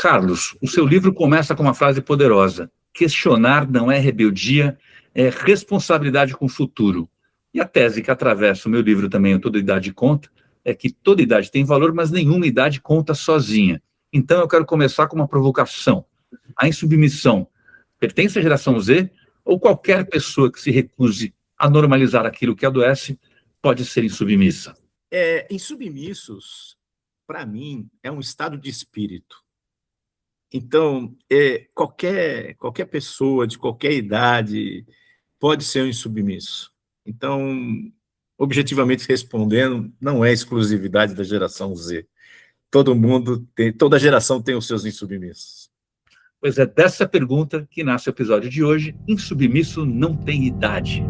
Carlos, o seu livro começa com uma frase poderosa: questionar não é rebeldia, é responsabilidade com o futuro. E a tese que atravessa o meu livro também, o Toda Idade Conta, é que toda idade tem valor, mas nenhuma idade conta sozinha. Então eu quero começar com uma provocação. A insubmissão pertence à geração Z ou qualquer pessoa que se recuse a normalizar aquilo que adoece pode ser insubmissa? Insubmissos, para mim, é um estado de espírito. Então, qualquer pessoa de qualquer idade pode ser um insubmisso. Então, objetivamente respondendo, não é exclusividade da geração Z. Toda geração tem os seus insubmissos. Pois é dessa pergunta que nasce o episódio de hoje. Insubmisso não tem idade.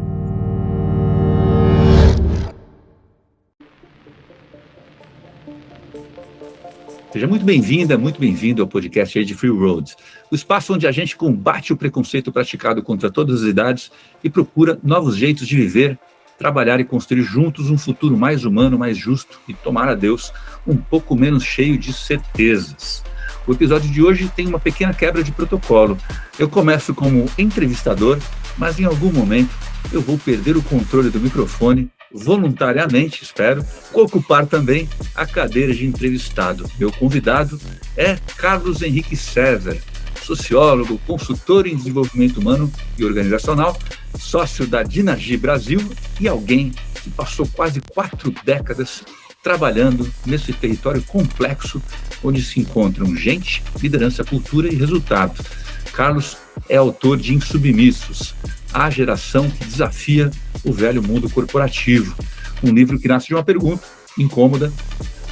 Seja muito bem-vinda, muito bem-vindo ao podcast de Free Roads, o espaço onde a gente combate o preconceito praticado contra todas as idades e procura novos jeitos de viver, trabalhar e construir juntos um futuro mais humano, mais justo e, tomara a Deus, um pouco menos cheio de certezas. O episódio de hoje tem uma pequena quebra de protocolo. Eu começo como entrevistador, mas em algum momento eu vou perder o controle do microfone, voluntariamente, espero, ocupar também a cadeira de entrevistado. Meu convidado é Carlos Henrique César, sociólogo, consultor em desenvolvimento humano e organizacional, sócio da Dinagi Brasil e alguém que passou quase 4 décadas trabalhando nesse território complexo onde se encontram gente, liderança, cultura e resultado. Carlos é autor de Insubmissos, a geração que desafia o velho mundo corporativo. Um livro que nasce de uma pergunta incômoda: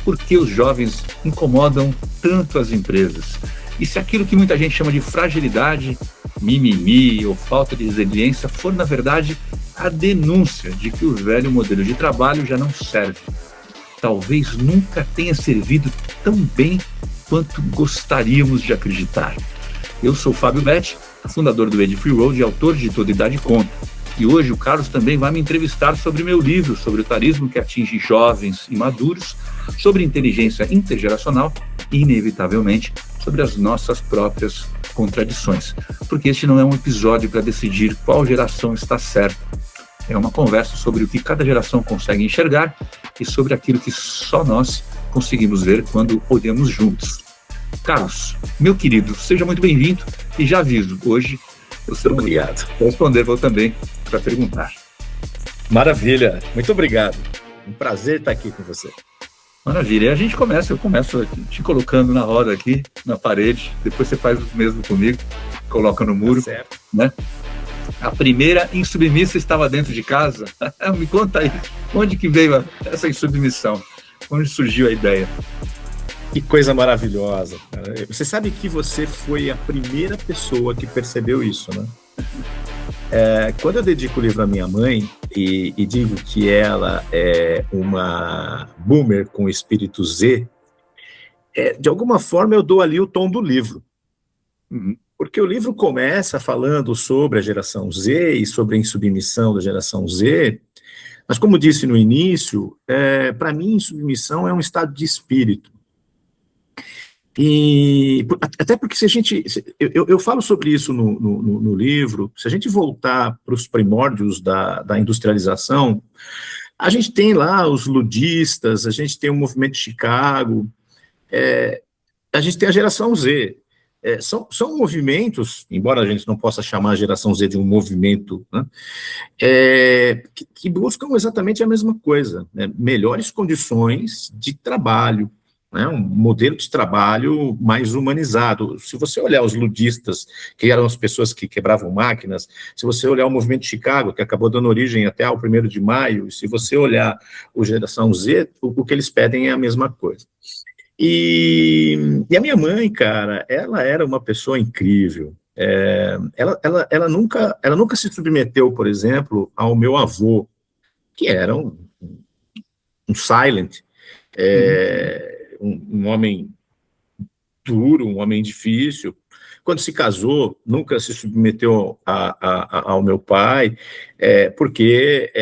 por que os jovens incomodam tanto as empresas? E se aquilo que muita gente chama de fragilidade, mimimi ou falta de resiliência for, na verdade, a denúncia de que o velho modelo de trabalho já não serve. Talvez nunca tenha servido tão bem quanto gostaríamos de acreditar. Eu sou Fábio Betti, fundador do Ed Free Road e autor de Toda Idade Conta. E hoje o Carlos também vai me entrevistar sobre meu livro, sobre o etarismo que atinge jovens e maduros, sobre inteligência intergeracional e, inevitavelmente, sobre as nossas próprias contradições. Porque este não é um episódio para decidir qual geração está certa. É uma conversa sobre o que cada geração consegue enxergar e sobre aquilo que só nós conseguimos ver quando olhamos juntos. Carlos, meu querido, seja muito bem-vindo e já aviso, hoje você não vai responder, vou também para perguntar. Maravilha, muito obrigado. Um prazer estar aqui com você. Maravilha, e a gente começa, eu começo aqui, te colocando na roda aqui, na parede, depois você faz o mesmo comigo, coloca no muro, certo, né? A primeira insubmissa estava dentro de casa? Me conta aí, onde que veio essa insubmissão? Onde surgiu a ideia? Que coisa maravilhosa, cara. Você sabe que você foi a primeira pessoa que percebeu isso, né? Quando eu dedico o livro à minha mãe e digo que ela é uma boomer com espírito Z, de alguma forma eu dou ali o tom do livro. Uhum. Porque o livro começa falando sobre a geração Z e sobre a insubmissão da geração Z, mas como disse no início, para mim insubmissão é um estado de espírito. E até porque se a gente, eu falo sobre isso no livro, se a gente voltar para os primórdios da industrialização, a gente tem lá os ludistas, a gente tem o movimento de Chicago, a gente tem a geração Z. São movimentos, embora a gente não possa chamar a geração Z de um movimento, né, que buscam exatamente a mesma coisa, né, melhores condições de trabalho, né, um modelo de trabalho mais humanizado. Se você olhar os ludistas, que eram as pessoas que quebravam máquinas, se você olhar o movimento de Chicago, que acabou dando origem até ao 1º de maio, se você olhar o geração Z, o que eles pedem é a mesma coisa. E a minha mãe, cara, ela era uma pessoa incrível. Ela nunca se submeteu, por exemplo, ao meu avô, que era um silent, um homem duro, um homem difícil. Quando se casou, nunca se submeteu ao meu pai, porque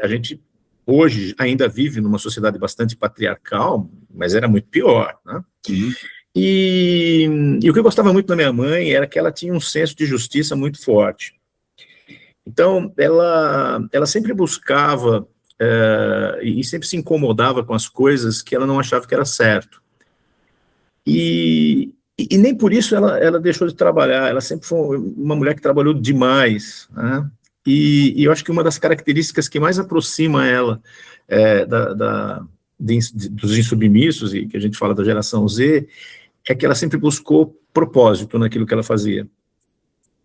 a gente hoje ainda vive numa sociedade bastante patriarcal, mas era muito pior, né? E o que eu gostava muito da minha mãe era que ela tinha um senso de justiça muito forte. Então, ela sempre buscava e sempre se incomodava com as coisas que ela não achava que era certo. E nem por isso ela deixou de trabalhar, ela sempre foi uma mulher que trabalhou demais, né? E eu acho que uma das características que mais aproxima ela dos insubmissos, e que a gente fala da geração Z, é que ela sempre buscou propósito naquilo que ela fazia.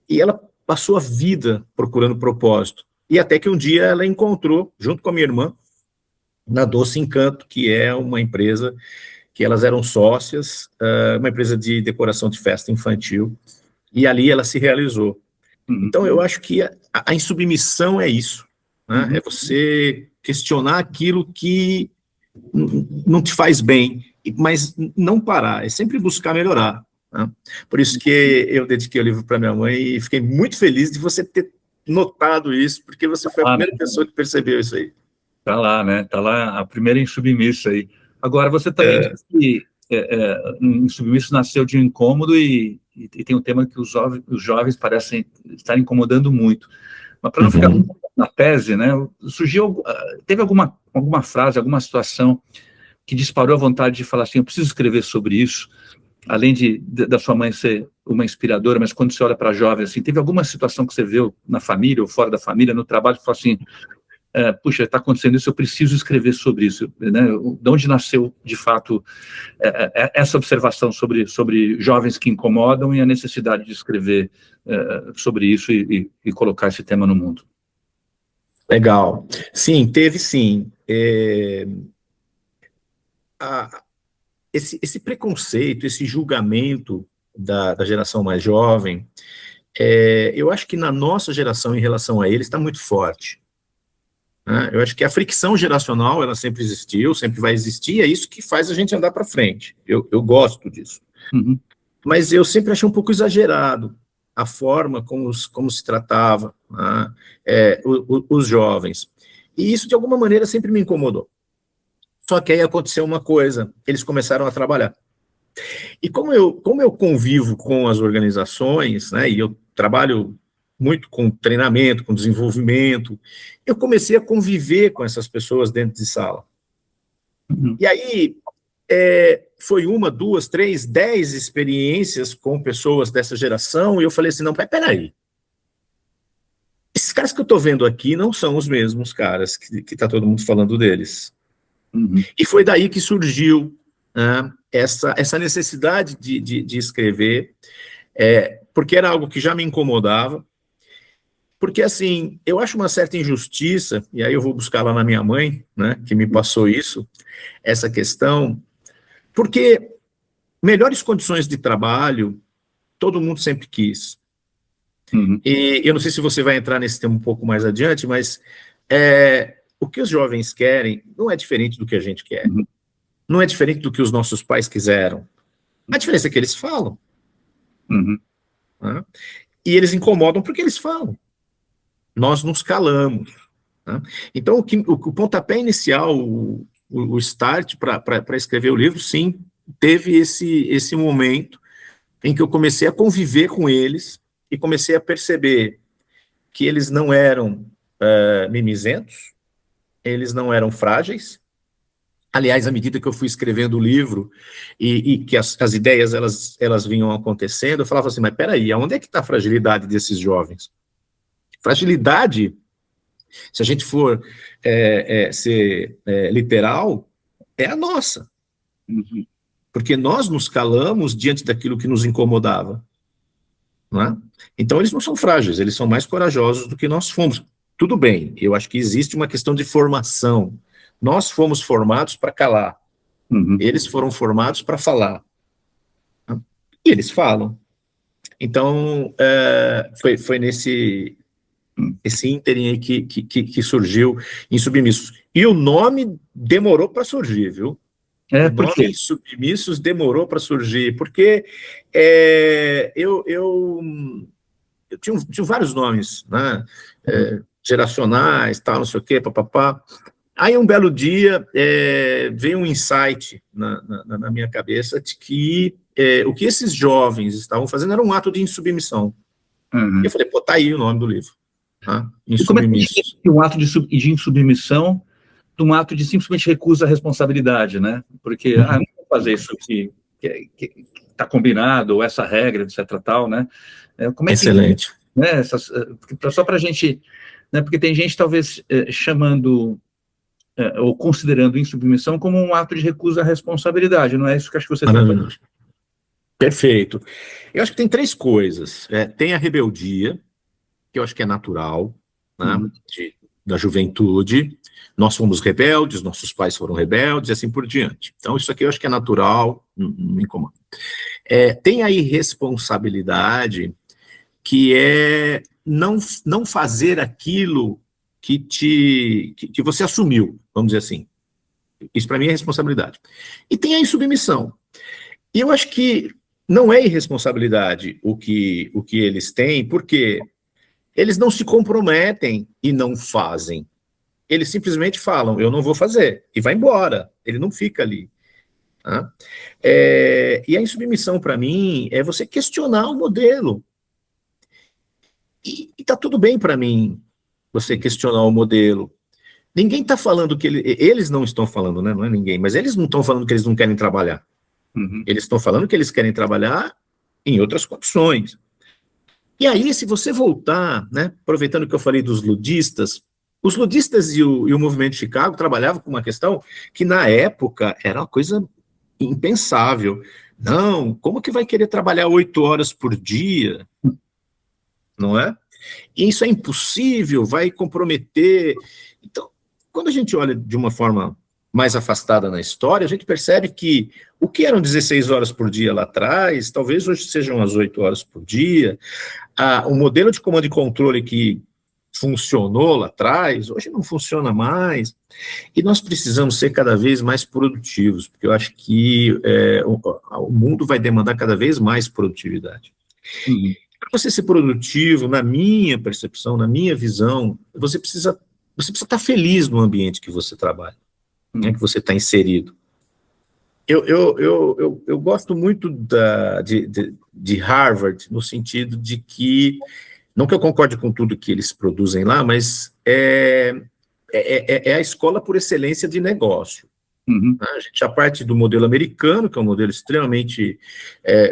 E ela passou a vida procurando propósito. E até que um dia ela encontrou, junto com a minha irmã, na Doce Encanto, que é uma empresa que elas eram sócias, uma empresa de decoração de festa infantil, e ali ela se realizou. Então, eu acho que a insubmissão é isso, né? É você questionar aquilo que não te faz bem, mas não parar, é sempre buscar melhorar, né? Por isso que eu dediquei o livro para minha mãe e fiquei muito feliz de você ter notado isso, porque você foi a primeira pessoa que percebeu isso aí. Tá lá, né? Tá lá a primeira insubmissa aí. Agora, você também disse que Insubmisso nasceu de um incômodo e tem um tema que os jovens parecem estar incomodando muito. Mas para não ficar na tese, né? Teve alguma frase, alguma situação que disparou a vontade de falar assim, eu preciso escrever sobre isso, além da sua mãe ser uma inspiradora, mas quando você olha para jovens, assim, teve alguma situação que você viu na família ou fora da família, no trabalho, que falou assim, puxa, está acontecendo isso, eu preciso escrever sobre isso, né? De onde nasceu, de fato, essa observação sobre jovens que incomodam e a necessidade de escrever sobre isso e colocar esse tema no mundo? Legal. Sim, teve sim. Esse preconceito, esse julgamento da geração mais jovem, eu acho que na nossa geração, em relação a eles, está muito forte. Né? Eu acho que a fricção geracional, ela sempre existiu, sempre vai existir, e é isso que faz a gente andar para frente. Eu gosto disso. Uhum. Mas eu sempre achei um pouco exagerado a forma como se tratava, né, os jovens. E isso, de alguma maneira, sempre me incomodou. Só que aí aconteceu uma coisa, eles começaram a trabalhar. E como eu convivo com as organizações, né, e eu trabalho muito com treinamento, com desenvolvimento, eu comecei a conviver com essas pessoas dentro de sala. Uhum. E aí, foi 1, 2, 3, 10 experiências com pessoas dessa geração, e eu falei assim, não, peraí. Esses caras que eu estou vendo aqui não são os mesmos caras que está todo mundo falando deles. Uhum. E foi daí que surgiu, né, essa necessidade de escrever, porque era algo que já me incomodava, porque, assim, eu acho uma certa injustiça, e aí eu vou buscar lá na minha mãe, né, que me passou isso, essa questão, porque melhores condições de trabalho, todo mundo sempre quis. Uhum. E eu não sei se você vai entrar nesse tema um pouco mais adiante, mas o que os jovens querem não é diferente do que a gente quer. Uhum. Não é diferente do que os nossos pais quiseram. A diferença é que eles falam. Uhum. Né? E eles incomodam porque eles falam. Nós nos calamos. Né? Então, o pontapé inicial, o start para escrever o livro, sim, teve esse momento em que eu comecei a conviver com eles e comecei a perceber que eles não eram mimizentos, eles não eram frágeis. Aliás, à medida que eu fui escrevendo o livro e que as ideias elas vinham acontecendo, eu falava assim, mas peraí, aonde é que está a fragilidade desses jovens? Fragilidade, se a gente for ser literal, é a nossa. Uhum. Porque nós nos calamos diante daquilo que nos incomodava. Não é? Então, eles não são frágeis, eles são mais corajosos do que nós fomos. Tudo bem, eu acho que existe uma questão de formação. Nós fomos formados para calar. Uhum. Eles foram formados para falar. E eles falam. Então, foi nesse esse ínterim aí que surgiu Insubmissos. E o nome demorou para surgir, viu? O Por nome quê? Insubmissos demorou para surgir, porque eu tinha vários nomes, né? Geracionais, tal, não sei o quê, papapá. Aí, um belo dia, veio um insight na minha cabeça de que o que esses jovens estavam fazendo era um ato de insubmissão. Uhum. E eu falei, pô, tá aí o nome do livro. Tá? E como é que Insubmissos. um ato de insubmissão de um ato de simplesmente recusa a responsabilidade, né? Porque, não vou fazer isso que está combinado, ou essa regra, etc. tal, né? Como é Excelente. Que, né, só para a gente, né, porque tem gente talvez chamando ou considerando insubmissão como um ato de recusa à responsabilidade, não é isso que acho que você está falando. Perfeito. Eu acho que tem 3 coisas. Tem a rebeldia, que eu acho que é natural, né, da juventude. Nós fomos rebeldes, nossos pais foram rebeldes, e assim por diante. Então, isso aqui eu acho que é natural, não me incomoda. Tem a irresponsabilidade, que é não fazer aquilo que você assumiu, vamos dizer assim. Isso para mim é responsabilidade. E tem a insubmissão. E eu acho que não é irresponsabilidade o que eles têm, porque eles não se comprometem e não fazem. Eles simplesmente falam, eu não vou fazer, e vai embora. Ele não fica ali. Tá? E a insubmissão, para mim, é você questionar o modelo. E tá tudo bem para mim você questionar o modelo. Ninguém está falando que eles não estão falando, né? Não é ninguém, mas eles não estão falando que eles não querem trabalhar. Eles estão falando que eles querem trabalhar em outras condições. E aí, se você voltar, né, aproveitando que eu falei dos ludistas, os ludistas e o movimento de Chicago trabalhavam com uma questão que, na época, era uma coisa impensável. Não, como que vai querer trabalhar 8 horas por dia? Não é? E isso é impossível, vai comprometer. Então, quando a gente olha de uma forma mais afastada na história, a gente percebe que o que eram 16 horas por dia lá atrás, talvez hoje sejam as 8 horas por dia. O modelo de comando e controle que funcionou lá atrás, hoje não funciona mais. E nós precisamos ser cada vez mais produtivos, porque eu acho que o mundo vai demandar cada vez mais produtividade. Para você ser produtivo, na minha percepção, na minha visão, você precisa estar feliz no ambiente que você trabalha, né, que você está inserido. Eu gosto muito de Harvard, no sentido de que, não que eu concorde com tudo que eles produzem lá, mas é a escola por excelência de negócio. A gente já parte do modelo americano, que é um modelo extremamente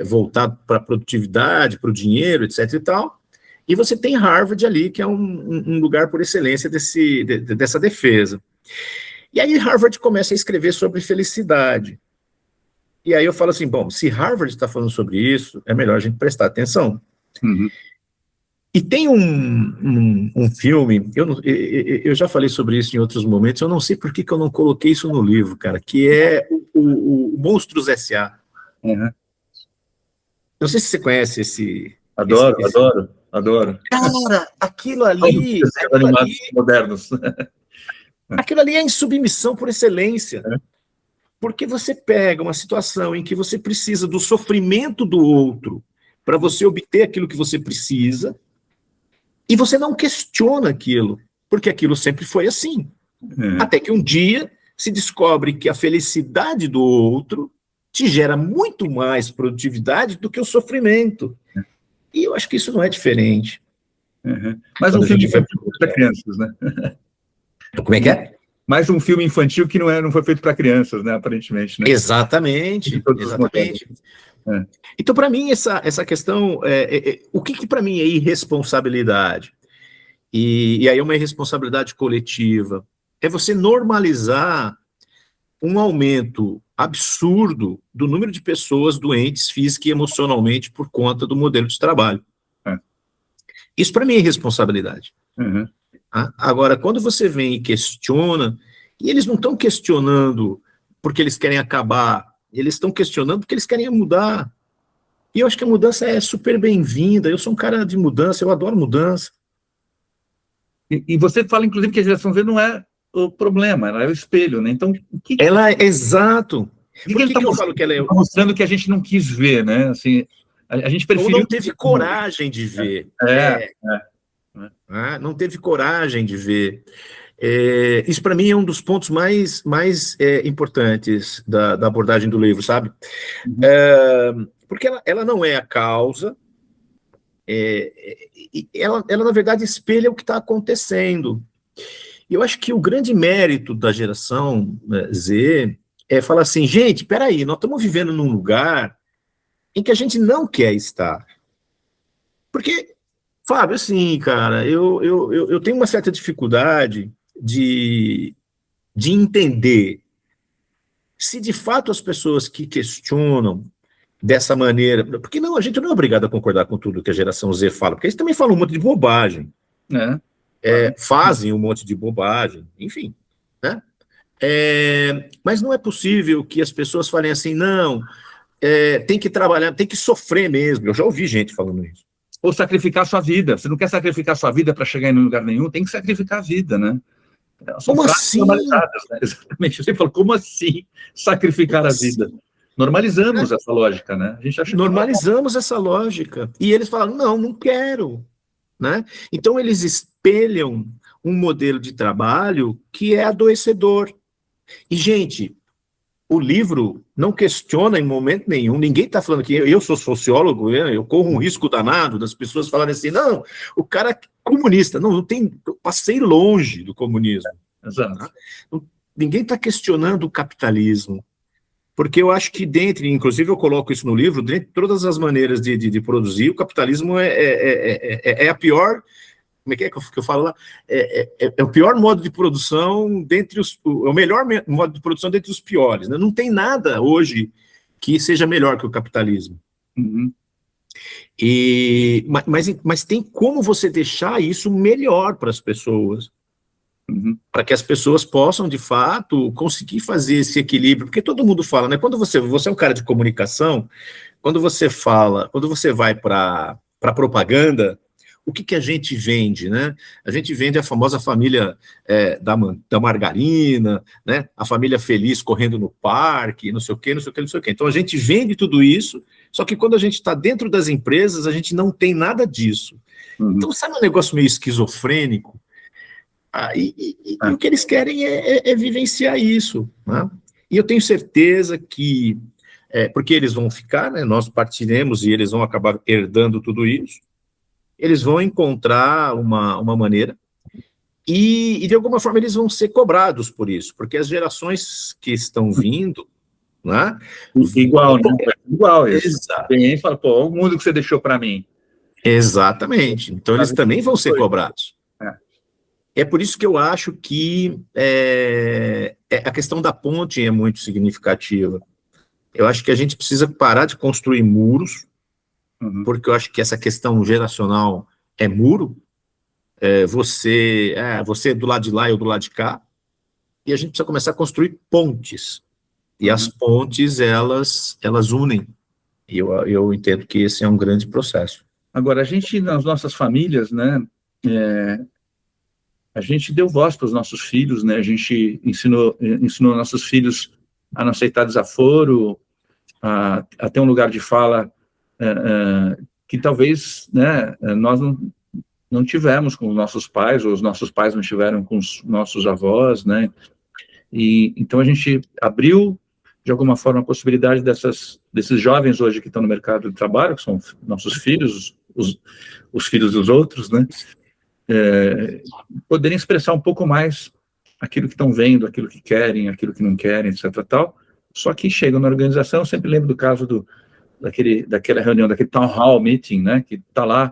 voltado para a produtividade, para o dinheiro, etc. e tal, e você tem Harvard ali, que é um lugar por excelência dessa defesa. E aí Harvard começa a escrever sobre felicidade. E aí eu falo assim, bom, se Harvard está falando sobre isso, é melhor a gente prestar atenção. E tem um filme, eu já falei sobre isso em outros momentos, eu não sei por que eu não coloquei isso no livro, cara, que é o Monstros S.A. Não sei se você conhece esse... Adoro. Cara, aquilo ali modernos. Aquilo ali é insubmissão por excelência. Porque você pega uma situação em que você precisa do sofrimento do outro para você obter aquilo que você precisa, e você não questiona aquilo, porque aquilo sempre foi assim. Até que um dia se descobre que a felicidade do outro te gera muito mais produtividade do que o sofrimento. E eu acho que isso não é diferente. Mas um filme infantil para crianças, né? Como é que é? Mais um filme infantil que não foi feito para crianças, né? Aparentemente, né? Exatamente. Então, para mim, essa questão, o que para mim é irresponsabilidade? E aí é uma irresponsabilidade coletiva. É você normalizar um aumento absurdo do número de pessoas doentes física e emocionalmente por conta do modelo de trabalho. Isso para mim é irresponsabilidade. Agora, quando você vem e questiona, e eles não estão questionando porque eles querem acabar, eles estão questionando porque eles querem mudar. E eu acho que a mudança é super bem-vinda, eu sou um cara de mudança, eu adoro mudança. E você fala, inclusive, que a geração Z não é o problema, ela é o espelho, né? Então, exato. Por que eu falo que ela é... mostrando que a gente não quis ver, né? Assim, a gente preferiu... Ou não teve coragem de ver. Não teve coragem de ver. Isso, para mim, é um dos pontos mais importantes da abordagem do livro, sabe? Uhum. Porque ela não é a causa, ela, na verdade, espelha o que está acontecendo. E eu acho que o grande mérito da geração Z é falar assim, gente, peraí, nós estamos vivendo num lugar em que a gente não quer estar. Porque, Fábio, assim, cara, eu tenho uma certa dificuldade de entender se de fato as pessoas que questionam dessa maneira, porque não, a gente não é obrigado a concordar com tudo que a geração Z fala, porque eles também falam um monte de bobagem, Claro. fazem um monte de bobagem, enfim, né? Mas não é possível que as pessoas falem assim, não, tem que trabalhar, tem que sofrer mesmo. Eu já ouvi gente falando isso. Ou sacrificar sua vida. Você não quer sacrificar sua vida para chegar em lugar nenhum, tem que sacrificar a vida, né? São Como frases assim? normalizadas, né? Exatamente. Você fala, como assim sacrificar a vida? Normalizamos essa lógica, né? A gente acha que Normalizamos essa lógica. E eles falam, não, não quero. Né? Então, eles espelham um modelo de trabalho que é adoecedor. E, gente, o livro não questiona em momento nenhum, ninguém está falando que eu sou sociólogo, eu corro um risco danado das pessoas falarem assim, não, o cara é comunista. Não, não tem, eu passei longe do comunismo. Exato. Tá? Ninguém está questionando o capitalismo, porque eu acho que dentro, inclusive eu coloco isso no livro, dentro de todas as maneiras de produzir, o capitalismo é a pior, como é que eu falo lá? É o pior modo de produção dentre é o melhor modo de produção dentre os piores. Né? Não tem nada hoje que seja melhor que o capitalismo. Uhum. Mas tem como você deixar isso melhor para as pessoas. Uhum. Para que as pessoas possam, de fato, conseguir fazer esse equilíbrio, porque todo mundo fala, né? Quando você é um cara de comunicação, quando você fala, quando você vai para propaganda, o que a gente vende, né? A gente vende a famosa família da margarina, né? A família feliz correndo no parque, não sei o quê, não sei o quê, não sei o quê. Então a gente vende tudo isso, só que quando a gente está dentro das empresas, a gente não tem nada disso. Uhum. Então, sabe um negócio meio esquizofrênico? E o que eles querem é vivenciar isso. Né? E eu tenho certeza que, porque eles vão ficar, né, nós partiremos e eles vão acabar herdando tudo isso, eles vão encontrar uma maneira e, de alguma forma, eles vão ser cobrados por isso, porque as gerações que estão vindo, né, Igual, né? Igual isso. Exato. Tem fala, pô, o mundo que você deixou para mim. Exatamente. Então, eles também vão ser cobrados. É por isso que eu acho que a questão da ponte é muito significativa. Eu acho que a gente precisa parar de construir muros, porque eu acho que essa questão geracional é muro. Você do lado de lá e eu do lado de cá, e a gente precisa começar a construir pontes. E as pontes, elas unem. E eu entendo que esse é um grande processo. Agora, a gente, nas nossas famílias, né, a gente deu voz para os nossos filhos, né, a gente ensinou nossos filhos a não aceitar desaforo, a ter um lugar de fala que talvez, né, nós não tivemos com os nossos pais, ou os nossos pais não tiveram com os nossos avós, né, e então a gente abriu, de alguma forma, a possibilidade desses jovens hoje que estão no mercado de trabalho, que são nossos filhos, os filhos dos outros, né, poderem expressar um pouco mais aquilo que estão vendo, aquilo que querem, aquilo que não querem, etc. Tal. Só que chegam na organização, eu sempre lembro do caso daquela reunião, daquele town hall meeting, né, que está lá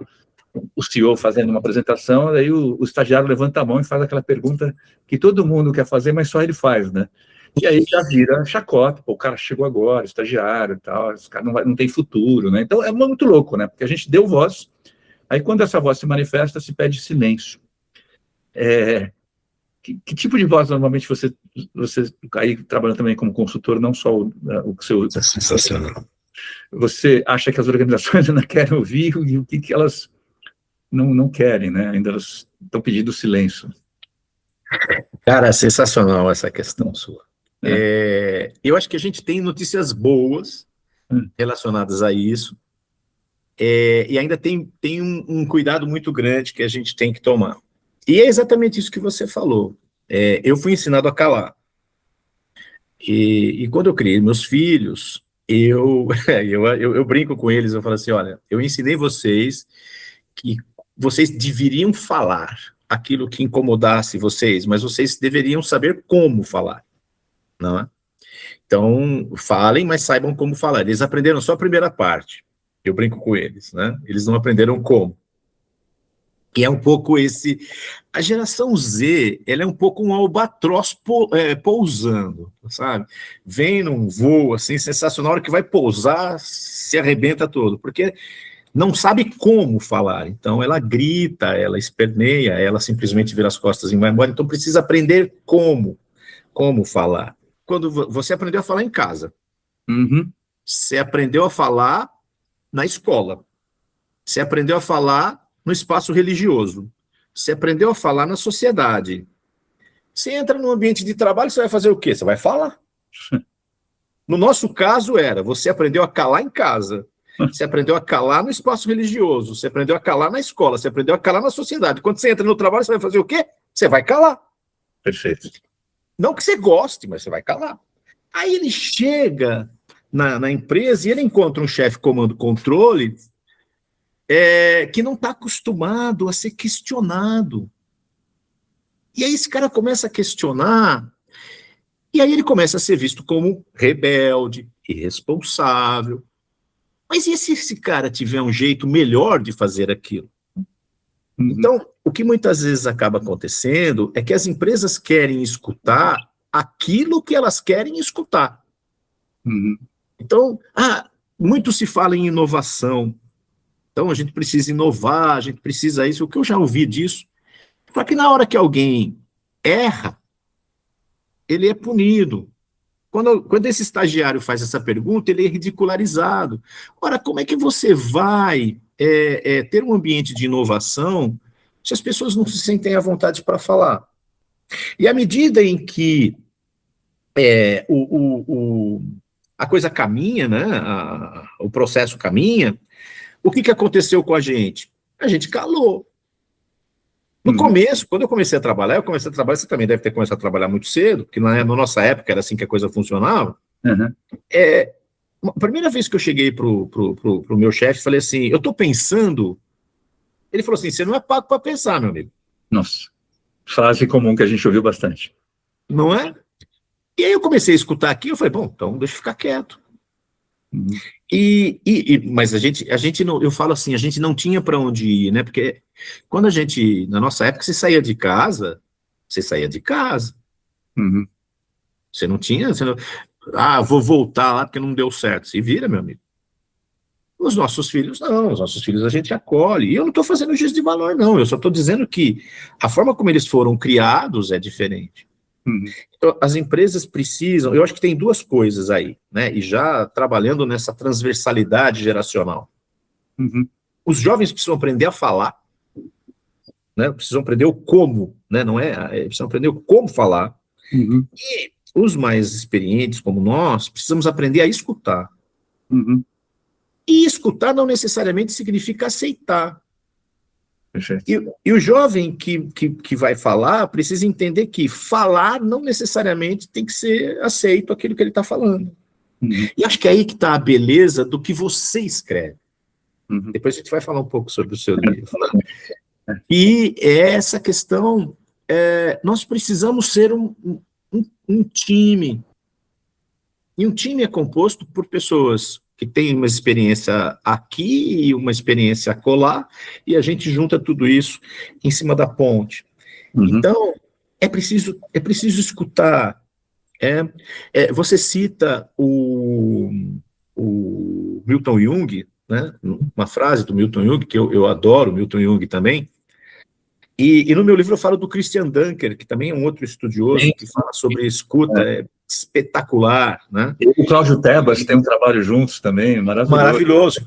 o CEO fazendo uma apresentação, daí o estagiário levanta a mão e faz aquela pergunta que todo mundo quer fazer, mas só ele faz, né? E aí já vira chacota, pô, o cara chegou agora, estagiário e tal, esse cara não tem futuro, né? Então é muito louco, né? Porque a gente deu voz, aí quando essa voz se manifesta, se pede silêncio. Que tipo de voz normalmente você aí trabalhando também como consultor, não só o seu... Isso é sensacional. Você acha que as organizações ainda querem ouvir e o que elas não querem, né? Ainda elas estão pedindo silêncio. Cara, é sensacional essa questão sua. Eu acho que a gente tem notícias boas relacionadas a isso, e ainda tem um cuidado muito grande que a gente tem que tomar. E é exatamente isso que você falou. eu fui ensinado a calar. E quando eu criei meus filhos, eu brinco com eles, eu falo assim, olha, eu ensinei vocês que vocês deveriam falar aquilo que incomodasse vocês, mas vocês deveriam saber como falar, não é? Então, falem, mas saibam como falar. Eles aprenderam só a primeira parte, eu brinco com eles, né? Eles não aprenderam como. E é um pouco a geração Z, ela é um pouco um albatroz pousando, sabe? Vem num voo, assim, sensacional, na hora que vai pousar, se arrebenta todo, porque não sabe como falar, então ela grita, ela esperneia, ela simplesmente vira as costas e vai embora, então precisa aprender como falar. Quando você aprendeu a falar em casa, você aprendeu a falar na escola, você aprendeu a falar no espaço religioso, você aprendeu a falar na sociedade. Você entra no ambiente de trabalho, você vai fazer o quê? Você vai falar. No nosso caso você aprendeu a calar em casa, você aprendeu a calar no espaço religioso, você aprendeu a calar na escola, você aprendeu a calar na sociedade. Quando você entra no trabalho, você vai fazer o quê? Você vai calar. Perfeito. Não que você goste, mas você vai calar. Aí ele chega na empresa e ele encontra um chefe comando-controle que não está acostumado a ser questionado. E aí esse cara começa a questionar, e aí ele começa a ser visto como rebelde, irresponsável. Mas e se esse cara tiver um jeito melhor de fazer aquilo? Então, o que muitas vezes acaba acontecendo é que as empresas querem escutar aquilo que elas querem escutar. Então, muito se fala em inovação. Então, a gente precisa inovar, a gente precisa isso. O que eu já ouvi disso, só que na hora que alguém erra, ele é punido. Quando esse estagiário faz essa pergunta, ele é ridicularizado. Ora, como é que você vai ter um ambiente de inovação se as pessoas não se sentem à vontade para falar? E à medida em que a coisa caminha, né, o processo caminha, o que aconteceu com a gente? A gente calou. No começo, quando eu comecei a trabalhar, você também deve ter começado a trabalhar muito cedo, porque na nossa época era assim que a coisa funcionava. A primeira vez que eu cheguei pro meu chefe, falei assim, eu estou pensando, ele falou assim, você não é pago para pensar, meu amigo. Nossa, frase comum que a gente ouviu bastante. Não é? E aí eu comecei a escutar aqui, eu falei, bom, então deixa eu ficar quieto. Mas a gente não, eu falo assim, a gente não tinha para onde ir, né? Porque quando na nossa época, você saía de casa. Você não tinha, vou voltar lá porque não deu certo. Se vira, meu amigo. Os nossos filhos não, os nossos filhos a gente acolhe. E eu não estou fazendo juízo de valor, não. Eu só estou dizendo que a forma como eles foram criados é diferente. Então, as empresas precisam, eu acho que tem duas coisas aí, né? E já trabalhando nessa transversalidade geracional. Os jovens precisam aprender a falar, né? Precisam aprender o como, né? Não precisam aprender o como falar. E os mais experientes, como nós, precisamos aprender a escutar. E escutar não necessariamente significa aceitar. E o jovem que vai falar precisa entender que falar não necessariamente tem que ser aceito aquilo que ele está falando. E acho que é aí que está a beleza do que você escreve. Depois a gente vai falar um pouco sobre o seu livro. E essa questão, nós precisamos ser um time. E um time é composto por pessoas que têm uma experiência aqui e uma experiência acolá, e a gente junta tudo isso em cima da ponte. Então, é preciso escutar. Você cita o Milton Jung, né? Uma frase do Milton Jung, que eu adoro, Milton Jung também, e no meu livro eu falo do Christian Dunker, que também é um outro estudioso, que fala sobre escuta, espetacular, né? E o Cláudio Tebas tem um trabalho juntos também, maravilhoso,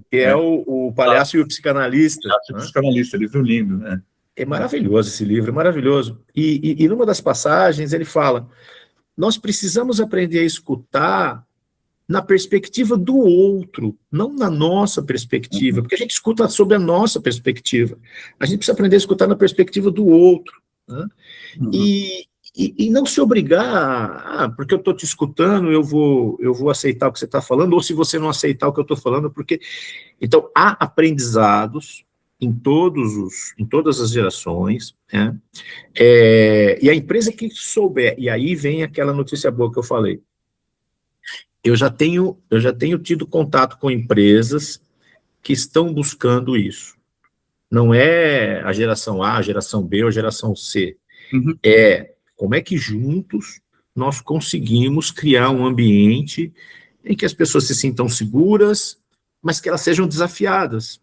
que é o Palhaço e o Psicanalista. Palhaço e o Psicanalista, livro lindo, né? É maravilhoso esse livro, é maravilhoso. E numa das passagens ele fala, nós precisamos aprender a escutar na perspectiva do outro, não na nossa perspectiva, porque a gente escuta sobre a nossa perspectiva. A gente precisa aprender a escutar na perspectiva do outro, né? E não se obrigar, porque eu estou te escutando, eu vou aceitar o que você está falando, ou se você não aceitar o que eu estou falando, porque... Então, há aprendizados em todas as gerações, né? E a empresa que souber, e aí vem aquela notícia boa que eu falei, eu já tenho tido contato com empresas que estão buscando isso. Não é a geração A, a geração B ou a geração C. Uhum. É como é que juntos nós conseguimos criar um ambiente em que as pessoas se sintam seguras, mas que elas sejam desafiadas.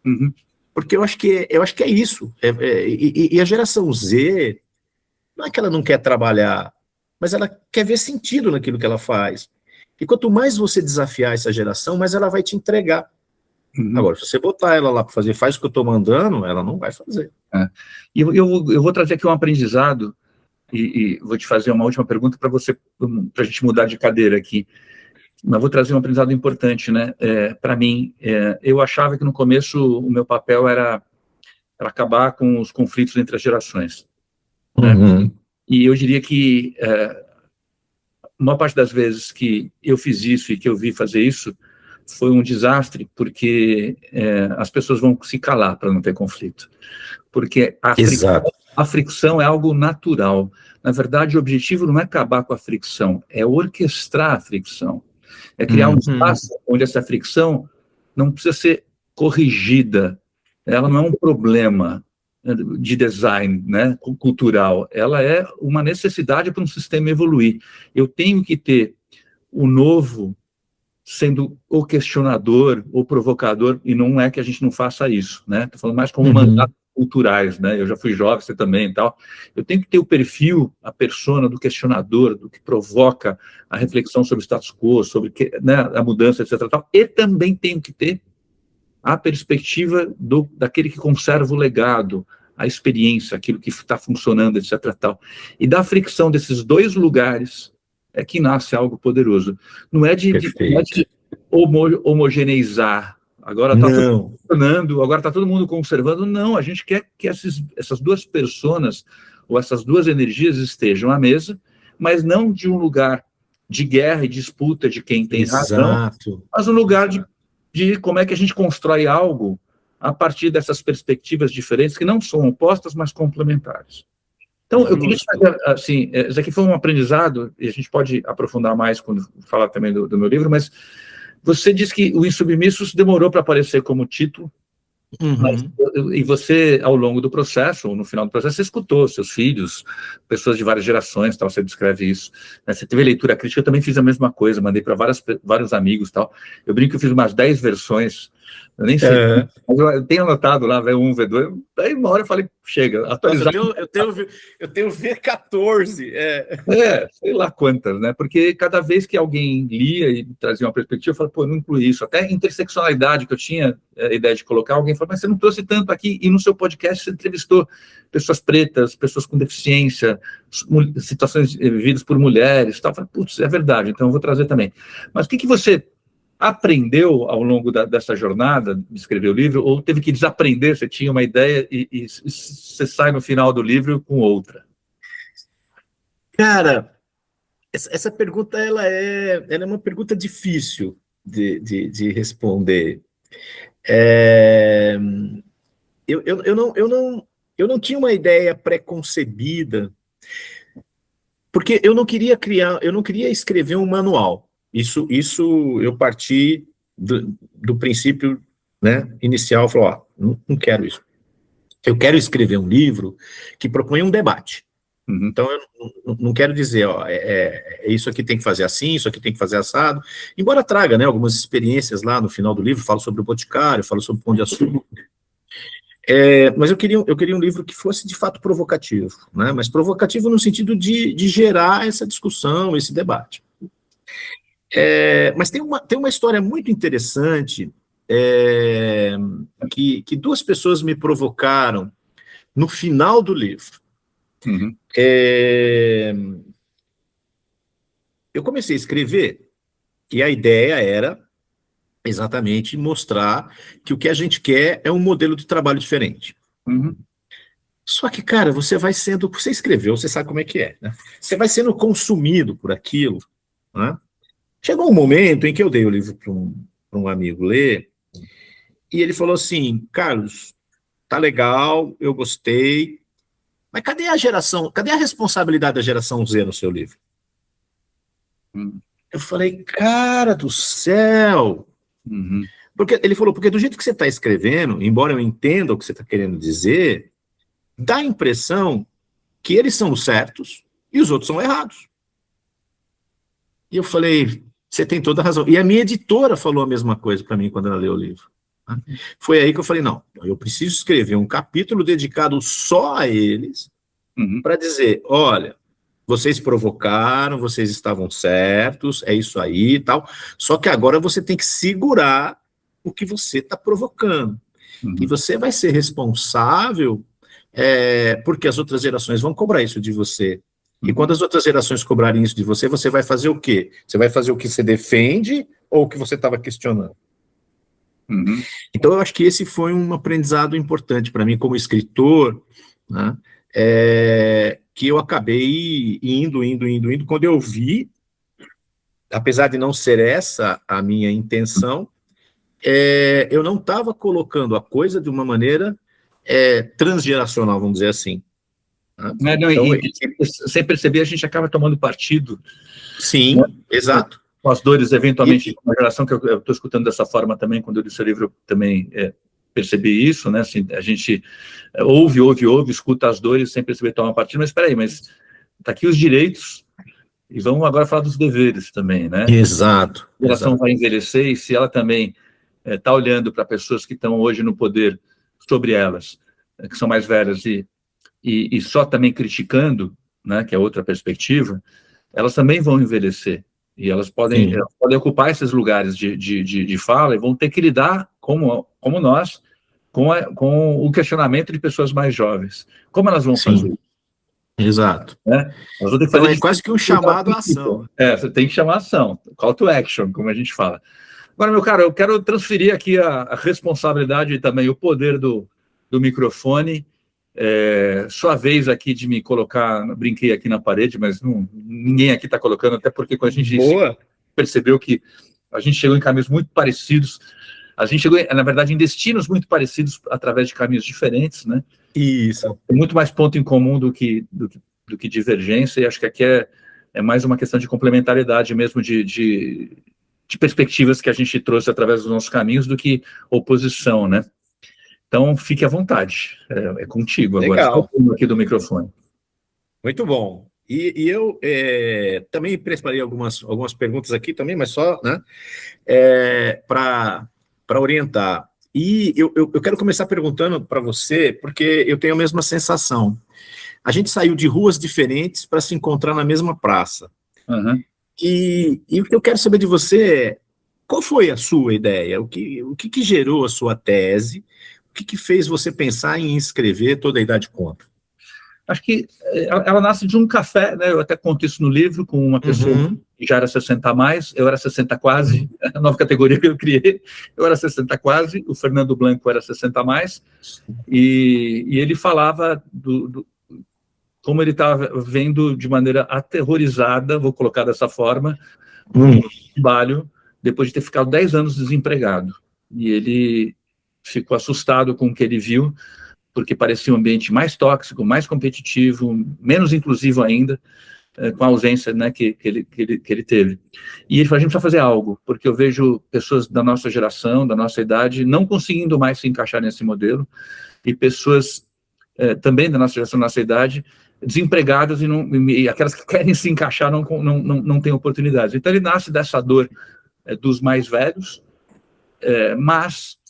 Uhum. Porque eu acho que é isso. E a geração Z, não é que ela não quer trabalhar, mas ela quer ver sentido naquilo que ela faz. E quanto mais você desafiar essa geração, mais ela vai te entregar. Uhum. Agora, se você botar ela lá para fazer, faz o que eu estou mandando, ela não vai fazer. E eu vou trazer aqui um aprendizado, e vou te fazer uma última pergunta para a gente mudar de cadeira aqui. Mas vou trazer um aprendizado importante, né? Para mim, eu achava que no começo o meu papel era acabar com os conflitos entre as gerações, né? Uhum. E eu diria que uma parte das vezes que eu fiz isso e que eu vi fazer isso foi um desastre, porque as pessoas vão se calar para não ter conflito. Porque Exato. a fricção é algo natural. Na verdade, o objetivo não é acabar com a fricção, é orquestrar a fricção. É criar um espaço onde essa fricção não precisa ser corrigida. Ela não é um problema de design, né, cultural. Ela é uma necessidade para um sistema evoluir. Eu tenho que ter o novo sendo o questionador, o provocador, e não é que a gente não faça isso, né? Estou falando mais como mandatos culturais, né? Eu já fui jovem, você também e tal. Eu tenho que ter o perfil, a persona do questionador, do que provoca a reflexão sobre o status quo, sobre né, a mudança, etc. Tal, e também tenho que ter a perspectiva daquele que conserva o legado, a experiência, aquilo que está funcionando, etc. Tal. E da fricção desses dois lugares é que nasce algo poderoso. Não é de homogeneizar. Agora está tudo funcionando, agora está todo mundo conservando. Não, a gente quer que essas duas personas ou essas duas energias estejam à mesa, mas não de um lugar de guerra e disputa de quem tem razão, mas um lugar de como é que a gente constrói algo a partir dessas perspectivas diferentes, que não são opostas, mas complementares. Então, eu queria fazer, assim, isso aqui foi um aprendizado, e a gente pode aprofundar mais quando falar também do meu livro, mas você disse que o Insubmissos demorou para aparecer como título, mas, e você, ao longo do processo, ou no final do processo, você escutou seus filhos, pessoas de várias gerações, tal, você descreve isso, né? Você teve leitura crítica, eu também fiz a mesma coisa, mandei para vários amigos, tal. Eu brinco que eu fiz umas 10 versões, eu nem sei, mas eu tenho anotado lá, V1, V2, aí uma hora eu falei, chega, atualizar. Nossa, eu tenho V14. Sei lá quantas, né? Porque cada vez que alguém lia e trazia uma perspectiva, eu falava, pô, eu não incluí isso. Até interseccionalidade que eu tinha a ideia de colocar, alguém falou, mas você não trouxe tanto aqui, e no seu podcast você entrevistou pessoas pretas, pessoas com deficiência, situações vividas por mulheres, tal. Eu falei, putz, é verdade, então eu vou trazer também. Mas o que você aprendeu ao longo dessa jornada de escrever o livro, ou teve que desaprender, você tinha uma ideia e você sai no final do livro com outra? Cara, essa pergunta ela é uma pergunta difícil de responder. Eu não tinha uma ideia pré-concebida, porque eu não queria escrever um manual. Isso eu parti do princípio, né, inicial, falou, não quero isso. Eu quero escrever um livro que propõe um debate. Então, eu não quero dizer, isso aqui tem que fazer assim, isso aqui tem que fazer assado, embora traga, né, algumas experiências lá no final do livro, falo sobre o Boticário, falo sobre o Pão de Açúcar, mas eu queria um livro que fosse de fato provocativo, né, mas provocativo no sentido de gerar essa discussão, esse debate. Mas tem uma história muito interessante que duas pessoas me provocaram no final do livro. Eu comecei a escrever e a ideia era exatamente mostrar que o que a gente quer é um modelo de trabalho diferente. Só que, cara, você escreveu, você sabe como é que é, né? Você vai sendo consumido por aquilo, né? Chegou um momento em que eu dei o livro para um amigo ler, e ele falou assim, Carlos, tá legal, eu gostei, mas cadê a responsabilidade da geração Z no seu livro? Hum. Eu falei, cara do céu! Uhum. Porque ele falou, porque do jeito que você está escrevendo, embora eu entenda o que você está querendo dizer, dá a impressão que eles são os certos e os outros são errados. E eu falei, você tem toda a razão. E a minha editora falou a mesma coisa para mim quando ela leu o livro. Foi aí que eu falei, não, eu preciso escrever um capítulo dedicado só a eles, para dizer, olha, vocês provocaram, vocês estavam certos, é isso aí e tal, só que agora você tem que segurar o que você está provocando. E você vai ser responsável, porque as outras gerações vão cobrar isso de você. E quando as outras gerações cobrarem isso de você, você vai fazer o quê? Você vai fazer o que você defende ou o que você estava questionando? Então, eu acho que esse foi um aprendizado importante para mim como escritor, né? Que eu acabei indo. Quando eu vi, apesar de não ser essa a minha intenção, eu não estava colocando a coisa de uma maneira transgeracional, vamos dizer assim. Né? Não, Então, sem perceber, a gente acaba tomando partido. sim, né? Exato. Com as dores, eventualmente, de uma geração que eu estou escutando dessa forma também, quando eu li seu livro, eu também percebi isso, né? Assim, a gente ouve, escuta as dores sem perceber tomar partido, mas espera aí, mas tá aqui os direitos, e vamos agora falar dos deveres também, né? Exato. A geração vai envelhecer, e se ela também está olhando para pessoas que estão hoje no poder sobre elas, que são mais velhas, e só também criticando, né, que é outra perspectiva, elas também vão envelhecer. E elas podem ocupar esses lugares de fala e vão ter que lidar, como nós, com o questionamento de pessoas mais jovens. Como elas vão fazer? Exato. Né? Elas vão ter que então fazer quase que um chamado à ação. Você tem que chamar a ação, call to action, como a gente fala. Agora, meu caro, eu quero transferir aqui a responsabilidade e também o poder do microfone. Sua vez aqui de me colocar, brinquei aqui na parede, mas ninguém aqui está colocando, até porque quando a gente percebeu que a gente chegou em caminhos muito parecidos, a gente chegou, na verdade, em destinos muito parecidos através de caminhos diferentes, né? Isso. Tem muito mais ponto em comum do que divergência, e acho que aqui é mais uma questão de complementariedade mesmo, de perspectivas que a gente trouxe através dos nossos caminhos do que oposição, né? Então, fique à vontade. É contigo agora. Legal. Aqui do microfone. Muito bom. E eu também preparei algumas perguntas aqui também, mas só, né, para orientar. E eu quero começar perguntando para você, porque eu tenho a mesma sensação. A gente saiu de ruas diferentes para se encontrar na mesma praça. E o que eu quero saber de você é, qual foi a sua ideia? O que gerou a sua tese? O que fez você pensar em escrever Toda a Idade Conta? Acho que ela nasce de um café, né? Eu até conto isso no livro, com uma pessoa que já era 60 a mais, eu era 60 quase, a nova categoria que eu criei, eu era 60 quase, o Fernando Blanco era 60 a mais, e ele falava como ele estava vendo de maneira aterrorizada, vou colocar dessa forma, um trabalho, depois de ter ficado 10 anos desempregado. E ele ficou assustado com o que ele viu, porque parecia um ambiente mais tóxico, mais competitivo, menos inclusivo ainda, com a ausência, né, que ele teve. E ele falou, a gente precisa fazer algo, porque eu vejo pessoas da nossa geração, da nossa idade, não conseguindo mais se encaixar nesse modelo, e pessoas também da nossa geração, da nossa idade, desempregadas e aquelas que querem se encaixar não têm oportunidades. Então ele nasce dessa dor dos mais velhos, mas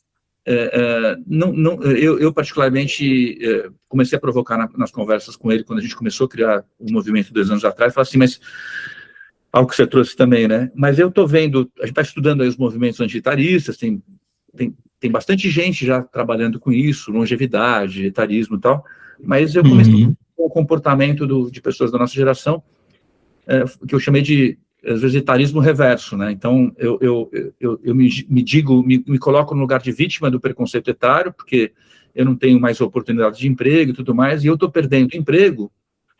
eu particularmente comecei a provocar nas conversas com ele, quando a gente começou a criar o movimento 2 anos atrás, falei assim, mas algo que você trouxe também, né? Mas eu estou vendo, a gente está estudando aí os movimentos antietaristas, tem bastante gente já trabalhando com isso, longevidade, etarismo e tal, mas eu comecei com o comportamento de pessoas da nossa geração, que eu chamei de às vezes, etarismo reverso, né? Então, eu me coloco no lugar de vítima do preconceito etário, porque eu não tenho mais oportunidade de emprego e tudo mais, e eu estou perdendo emprego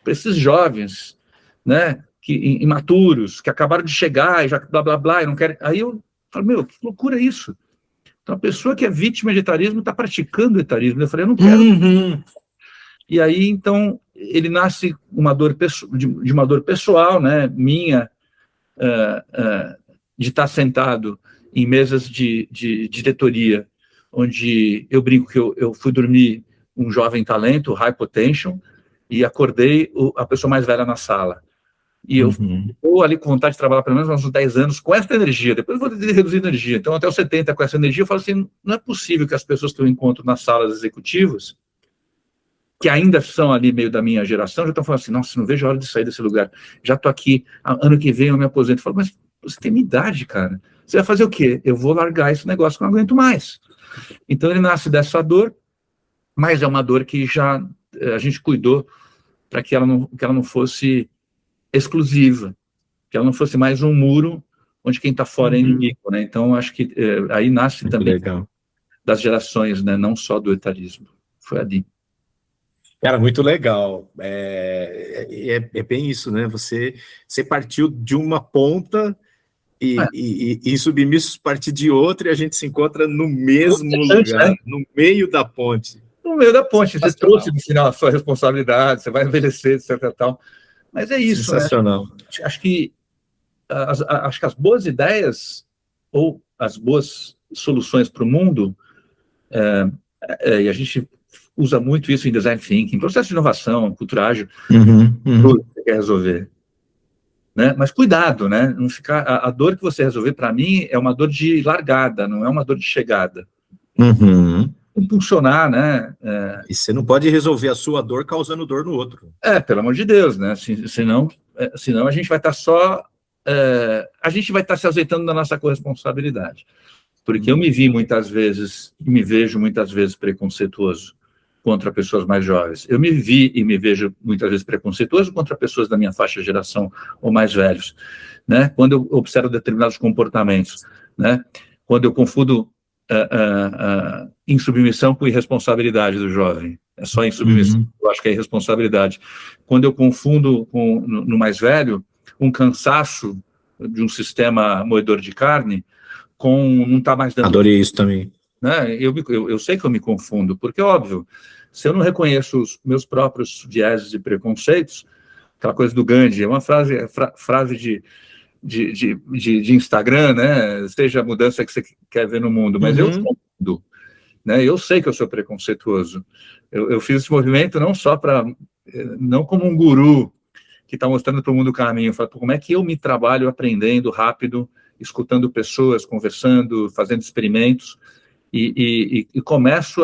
para esses jovens, né, imaturos, que acabaram de chegar e já blá, blá, blá, e não querem... Aí eu falo, meu, que loucura isso? Então, a pessoa que é vítima de etarismo está praticando etarismo. Eu falei, eu não quero. E aí, então, ele nasce de uma dor pessoal, né, minha, de estar sentado em mesas de diretoria, onde eu brinco que eu fui dormir um jovem talento, high potential, e acordei a pessoa mais velha na sala. E eu estou ali com vontade de trabalhar pelo menos uns 10 anos com essa energia, depois eu vou reduzir energia. Então, até os 70 com essa energia, eu falo assim, não é possível que as pessoas que eu encontro nas salas executivas, que ainda são ali meio da minha geração, já estão falando assim, nossa, não vejo a hora de sair desse lugar, já estou aqui, ano que vem eu me aposento. Eu falo, mas você tem minha idade, cara, você vai fazer o quê? Eu vou largar esse negócio que eu não aguento mais. Então ele nasce dessa dor, mas é uma dor que já a gente cuidou para que ela não fosse exclusiva, que ela não fosse mais um muro onde quem está fora é inimigo, né? Então acho que aí nasce muito também legal. Das gerações, né? Não só do etarismo. Foi ali. Cara, muito legal. É bem isso, né? Você partiu de uma ponta e submissos partir de outra e a gente se encontra no mesmo lugar, né? No meio da ponte. No meio da ponte. Você trouxe no final a sua responsabilidade, você vai envelhecer, etc. Tal. Mas é isso, sensacional. Né? Acho que as boas ideias ou as boas soluções para o mundo, e a gente usa muito isso em design thinking, processo de inovação, cultura ágil, tudo que você quer resolver. Né? Mas cuidado, né? Não ficar, a dor que você resolver, para mim, é uma dor de largada, não é uma dor de chegada. Impulsionar, né? E você não pode resolver a sua dor causando dor no outro. Pelo amor de Deus, né? Senão a gente vai estar a gente vai estar se ausentando da nossa corresponsabilidade. Porque eu me vejo muitas vezes preconceituoso contra pessoas mais jovens. Eu me vi e me vejo muitas vezes preconceituoso contra pessoas da minha faixa de geração ou mais velhos, né? Quando eu observo determinados comportamentos, né? Quando eu confundo insubmissão com irresponsabilidade do jovem. É só insubmissão, eu acho que é irresponsabilidade. Quando eu confundo no mais velho um cansaço de um sistema moedor de carne com não está mais dando... Adorei isso também. Né? Eu sei que eu me confundo, porque, óbvio, se eu não reconheço os meus próprios vieses e preconceitos, aquela coisa do Gandhi, é uma frase de Instagram, né? Seja a mudança que você quer ver no mundo, mas eu sou mundo, né? Eu sei que eu sou preconceituoso. Eu fiz esse movimento não como um guru que está mostrando para o mundo o caminho, eu falo, como é que eu me trabalho aprendendo rápido, escutando pessoas, conversando, fazendo experimentos, e começo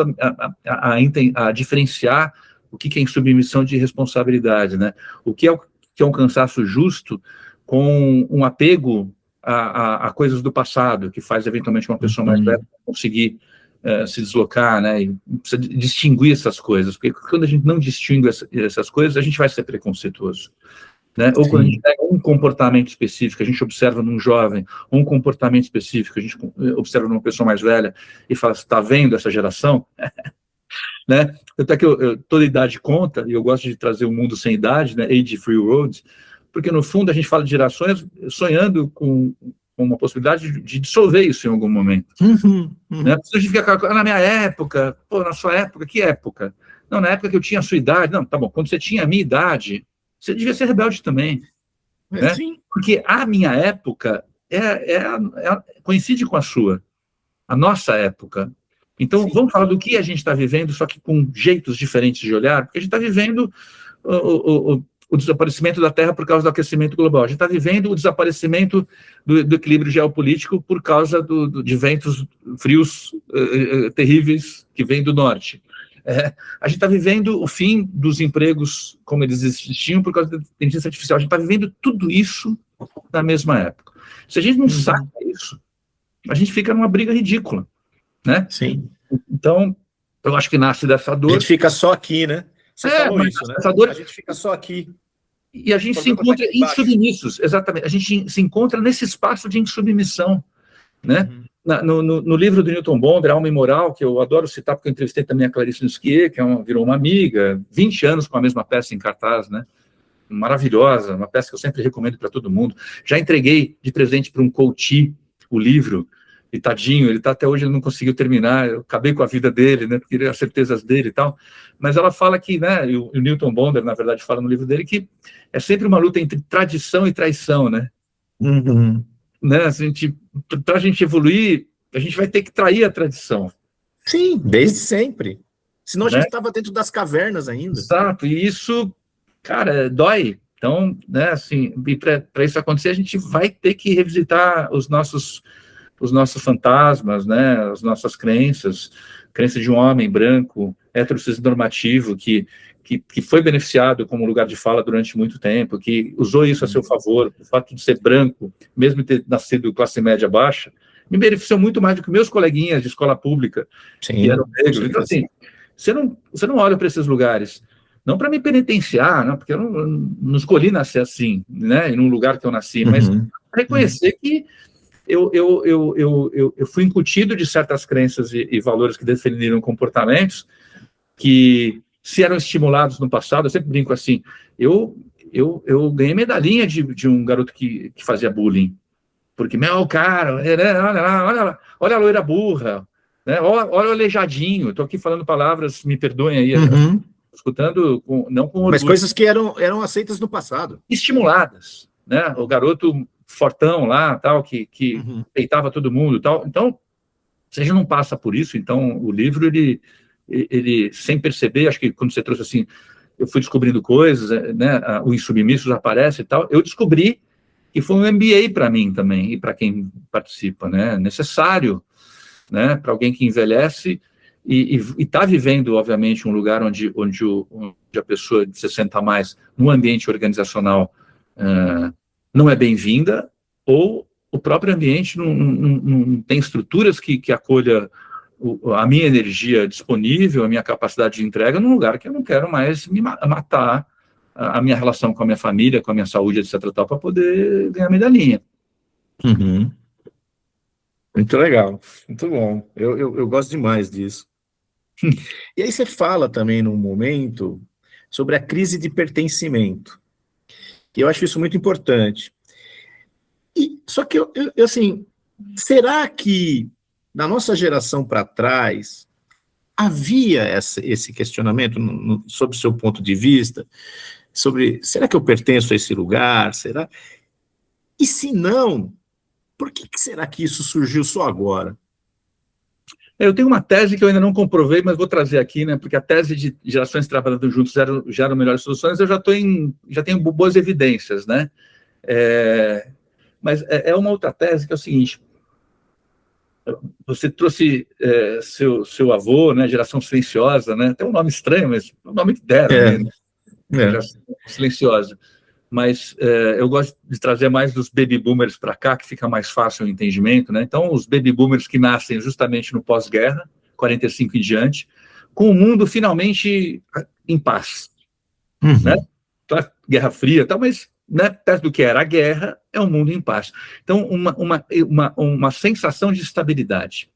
a diferenciar o que é insubmissão de responsabilidade, né? O que é um cansaço justo com um apego a coisas do passado, que faz eventualmente uma pessoa mais velha conseguir se deslocar, né? E precisa distinguir essas coisas, porque quando a gente não distingue essas coisas, a gente vai ser preconceituoso. Né? Ou quando a gente pega um comportamento específico, a gente observa num jovem, ou um comportamento específico, a gente observa numa pessoa mais velha e fala, está vendo essa geração? Né? Até que toda idade conta, e eu gosto de trazer o mundo sem idade, né? Age Free Roads, porque no fundo a gente fala de gerações sonhando com uma possibilidade de dissolver isso em algum momento. Né? A gente fica na minha época, na sua época, que época? Não, na época que eu tinha a sua idade, não, tá bom, quando você tinha a minha idade, você devia ser rebelde também. Né? Sim. Porque a minha época coincide com a sua, a nossa época. Então, vamos falar do que a gente está vivendo, só que com jeitos diferentes de olhar, porque a gente está vivendo o desaparecimento da Terra por causa do aquecimento global, a gente está vivendo o desaparecimento do equilíbrio geopolítico por causa de ventos frios terríveis que vêm do norte. A gente está vivendo o fim dos empregos como eles existiam por causa da inteligência artificial. A gente está vivendo tudo isso na mesma época. Se a gente não sabe isso, a gente fica numa briga ridícula, né? Sim. Então, eu acho que nasce dessa dor. A gente fica só aqui, né? Você falou isso, né? A gente fica só aqui. E a gente se encontra insubmissos, exatamente. A gente se encontra nesse espaço de insubmissão, né? No livro do Newton Bonder, Alma e Moral, que eu adoro citar, porque eu entrevistei também a Clarice Nisquier, que virou uma amiga, 20 anos com a mesma peça em cartaz, né? Maravilhosa, uma peça que eu sempre recomendo para todo mundo. Já entreguei de presente para um coach o livro, e tadinho, ele até hoje ele não conseguiu terminar, eu acabei com a vida dele, né, porque as certezas dele e tal, mas ela fala que, né, e o Newton Bonder, na verdade, fala no livro dele que é sempre uma luta entre tradição e traição, né? Né, para a gente evoluir, a gente vai ter que trair a tradição. Sim, desde sempre. Senão, né? A gente estava dentro das cavernas ainda. Exato, e isso, cara, dói. Então, né, assim, para isso acontecer, a gente vai ter que revisitar os nossos fantasmas, né, as nossas crenças de um homem branco, heterossexo-normativo, que foi beneficiado como lugar de fala durante muito tempo, que usou isso a seu favor, o fato de ser branco, mesmo ter nascido classe média baixa, me beneficiou muito mais do que meus coleguinhas de escola pública, sim, que eram negros. Então, assim, você não olha para esses lugares, não para me penitenciar, não, porque eu não escolhi nascer assim, né, em um lugar que eu nasci, mas para reconhecer que eu fui incutido de certas crenças e valores que definiram comportamentos que, se eram estimulados no passado, eu sempre brinco assim, eu ganhei medalhinha de um garoto que fazia bullying, porque, meu, cara, olha a loira burra, né, olha o aleijadinho, estou aqui falando palavras, me perdoem aí, escutando, não com orgulho. Mas coisas que eram aceitas no passado. Estimuladas, né, o garoto fortão lá, tal, que peitava todo mundo, tal. Então, se a gente não passa por isso, então o livro, ele sem perceber, acho que quando você trouxe assim, eu fui descobrindo coisas, né, o Insubmissos aparece e tal, eu descobri que foi um MBA para mim também, e para quem participa, né, necessário, né, para alguém que envelhece e está vivendo, obviamente, um lugar onde a pessoa de 60 a mais, no ambiente organizacional, não é bem-vinda, ou o próprio ambiente não tem estruturas que acolha a minha energia disponível, a minha capacidade de entrega, num lugar que eu não quero mais me matar a minha relação com a minha família, com a minha saúde, etc., para poder ganhar medalhinha. Muito legal, muito bom. Eu gosto demais disso. E aí você fala também, num momento, sobre a crise de pertencimento. E eu acho isso muito importante. Só que, assim, será que na nossa geração para trás havia esse questionamento sob o seu ponto de vista, sobre, será que eu pertenço a esse lugar? Será? E se não, por que será que isso surgiu só agora? Eu tenho uma tese que eu ainda não comprovei, mas vou trazer aqui, né? Porque a tese de gerações trabalhando juntos geram melhores soluções, eu já tenho boas evidências, né? Mas é uma outra tese que é o seguinte: você trouxe seu avô, né? Geração silenciosa, né? Tem um nome estranho, mas é um nome que deram, né? Geração silenciosa. Mas eu gosto de trazer mais dos baby boomers para cá, que fica mais fácil o entendimento, né? Então, os baby boomers que nascem justamente no pós-guerra, 45 em diante, com o mundo finalmente em paz, né? Guerra Fria, tal, mas, né, perto do que era a guerra, é um mundo em paz. Então, uma sensação de estabilidade,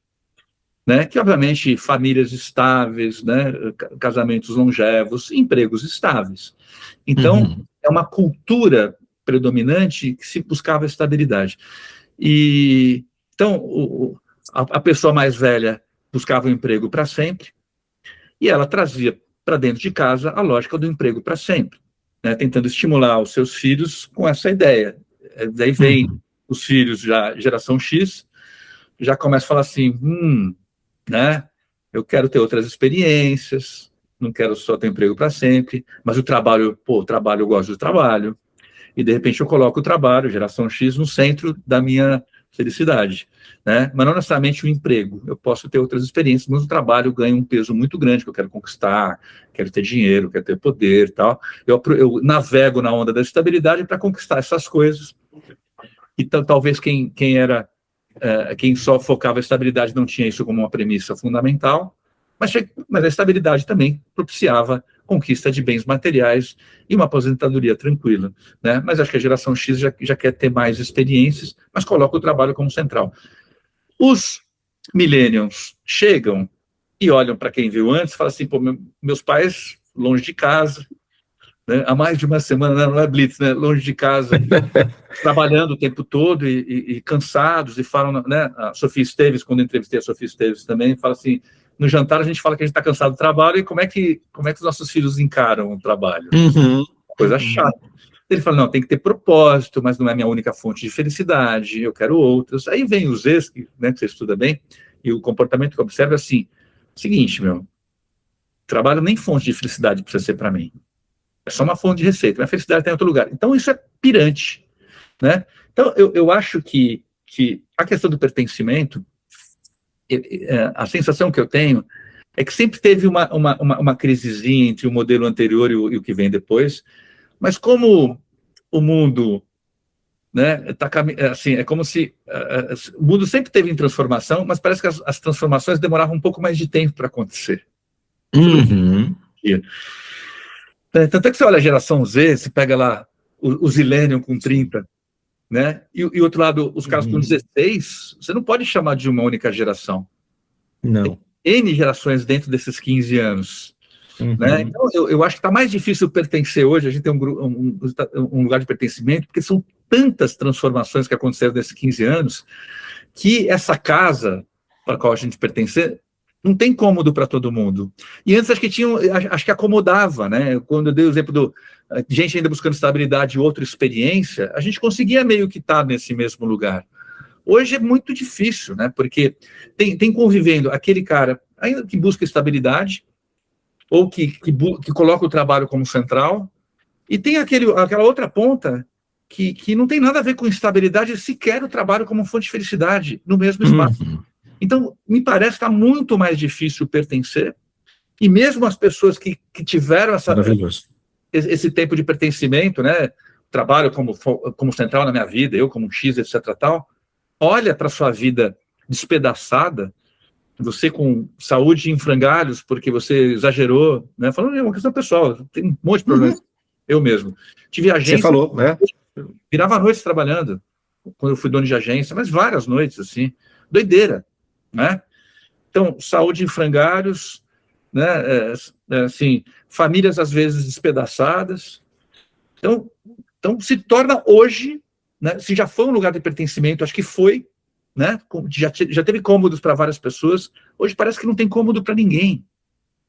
né? Que, obviamente, famílias estáveis, né? Casamentos longevos, empregos estáveis. Então, é uma cultura predominante que se buscava estabilidade. Então, a pessoa mais velha buscava um emprego para sempre, e ela trazia para dentro de casa a lógica do emprego para sempre, né, tentando estimular os seus filhos com essa ideia. Daí vem os filhos, já geração X, já começa a falar assim, né, eu quero ter outras experiências, não quero só ter emprego para sempre, mas o trabalho, eu gosto do trabalho, e de repente eu coloco o trabalho, geração X, no centro da minha felicidade, né? Mas não necessariamente o emprego, eu posso ter outras experiências, mas o trabalho ganha um peso muito grande, que eu quero conquistar, quero ter dinheiro, quero ter poder, tal. Eu navego na onda da estabilidade para conquistar essas coisas, e talvez quem só focava a estabilidade não tinha isso como uma premissa fundamental, mas a estabilidade também propiciava conquista de bens materiais e uma aposentadoria tranquila, né? Mas acho que a geração X já quer ter mais experiências, mas coloca o trabalho como central. Os millennials chegam e olham para quem viu antes e falam assim, pô, meus pais longe de casa, né? Há mais de uma semana, não é blitz, né? Longe de casa, trabalhando o tempo todo e cansados, e falam, né? A Sofia Esteves, quando eu entrevistei a Sofia Esteves também, fala assim, no jantar a gente fala que a gente está cansado do trabalho, e como é que os nossos filhos encaram o trabalho? Coisa chata. Ele fala, não, tem que ter propósito, mas não é minha única fonte de felicidade, eu quero outras. Aí vem os Zs, né, que você estuda bem, e o comportamento que observa é assim, seguinte, trabalho nem fonte de felicidade precisa ser para mim. É só uma fonte de receita, minha felicidade está em outro lugar. Então isso é pirante, né? Então eu acho que a questão do pertencimento, a sensação que eu tenho é que sempre teve uma crisezinha entre o modelo anterior e o que vem depois, mas como o mundo, né, assim, é como se o mundo sempre teve em transformação, mas parece que as transformações demoravam um pouco mais de tempo para acontecer. Tanto é que você olha a geração Z, você pega lá o Zillennium com 30, né? E outro lado, os caras com 16, você não pode chamar de uma única geração. Não. Tem N gerações dentro desses 15 anos. Né? Então, eu acho que está mais difícil pertencer hoje, a gente tem um lugar de pertencimento, porque são tantas transformações que aconteceram nesses 15 anos, que essa casa para a qual a gente pertence não tem cômodo para todo mundo. E antes acho que acomodava, né? Quando eu dei o exemplo do gente ainda buscando estabilidade e outra experiência, a gente conseguia meio que estar nesse mesmo lugar. Hoje é muito difícil, né? Porque tem convivendo aquele cara ainda que busca estabilidade, ou que coloca o trabalho como central, e tem aquela outra ponta que não tem nada a ver com instabilidade, sequer o trabalho como fonte de felicidade no mesmo espaço. Então, me parece que está muito mais difícil pertencer, e mesmo as pessoas que tiveram esse tempo de pertencimento, né, trabalho como central na minha vida, eu como X, etc. tal, olha para a sua vida despedaçada, você com saúde em frangalhos, porque você exagerou, né? Falando de uma questão pessoal, tem um monte de problemas. Eu mesmo. Tive agência. Você falou, né? Virava noites trabalhando, quando eu fui dono de agência, mas várias noites, assim. Doideira, né? Então, saúde em frangalhos, né? Assim, famílias às vezes despedaçadas. Então se torna hoje, né? Se já foi um lugar de pertencimento, acho que foi, né? Já teve cômodos para várias pessoas, hoje parece que não tem cômodo para ninguém,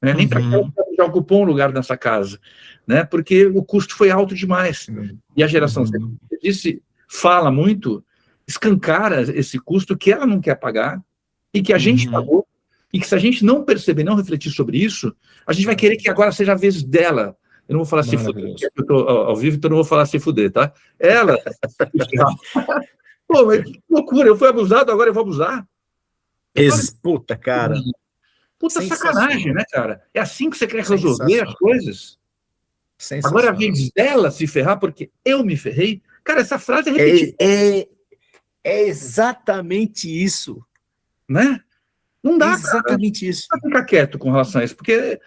né? Nem para quem já ocupou um lugar nessa casa, né? Porque o custo foi alto demais. E a geração Z fala muito, escancara esse custo que ela não quer pagar e que a gente pagou, e que se a gente não perceber, não refletir sobre isso, a gente vai querer que agora seja a vez dela. Eu não vou falar se fuder, porque eu estou ao vivo, então eu não vou falar se fuder, tá? Ela... Pô, mas que loucura, eu fui abusado, agora eu vou abusar. Puta, cara. Puta sacanagem, né, cara? É assim que você quer resolver as coisas? Agora é a vez dela se ferrar porque eu me ferrei? Cara, essa frase é repetida. É exatamente isso. Né? Não dá, exatamente cara. Isso. Não dá pra ficar quieto com relação a isso, porque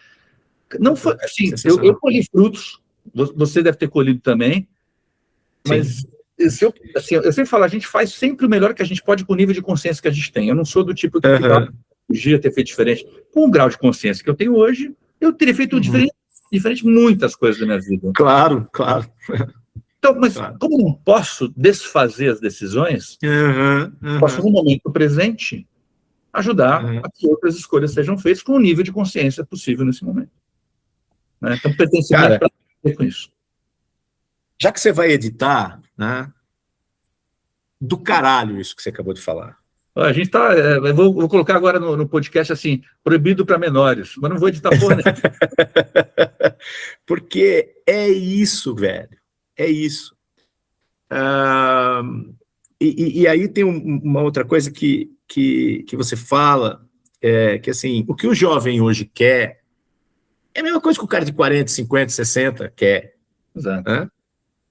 não foi assim, eu colhi frutos, você deve ter colhido também, mas... eu sempre falo, a gente faz sempre o melhor que a gente pode com o nível de consciência que a gente tem. Eu não sou do tipo que podia ter feito diferente. Com o grau de consciência que eu tenho hoje, eu teria feito diferente muitas coisas da minha vida. Claro. Então, mas como não posso desfazer as decisões, posso, no momento presente, ajudar a que outras escolhas sejam feitas com o nível de consciência possível nesse momento. Né? Então, pertencimento para ver com isso. Já que você vai editar, né? Do caralho isso que você acabou de falar. A gente tá... eu vou colocar agora no podcast assim, proibido para menores, mas não vou editar porra nenhuma. Porque é isso, velho. É isso. E aí tem uma outra coisa que você fala, que assim, o que o jovem hoje quer é a mesma coisa que o cara de 40, 50, 60 quer. Exato. Né?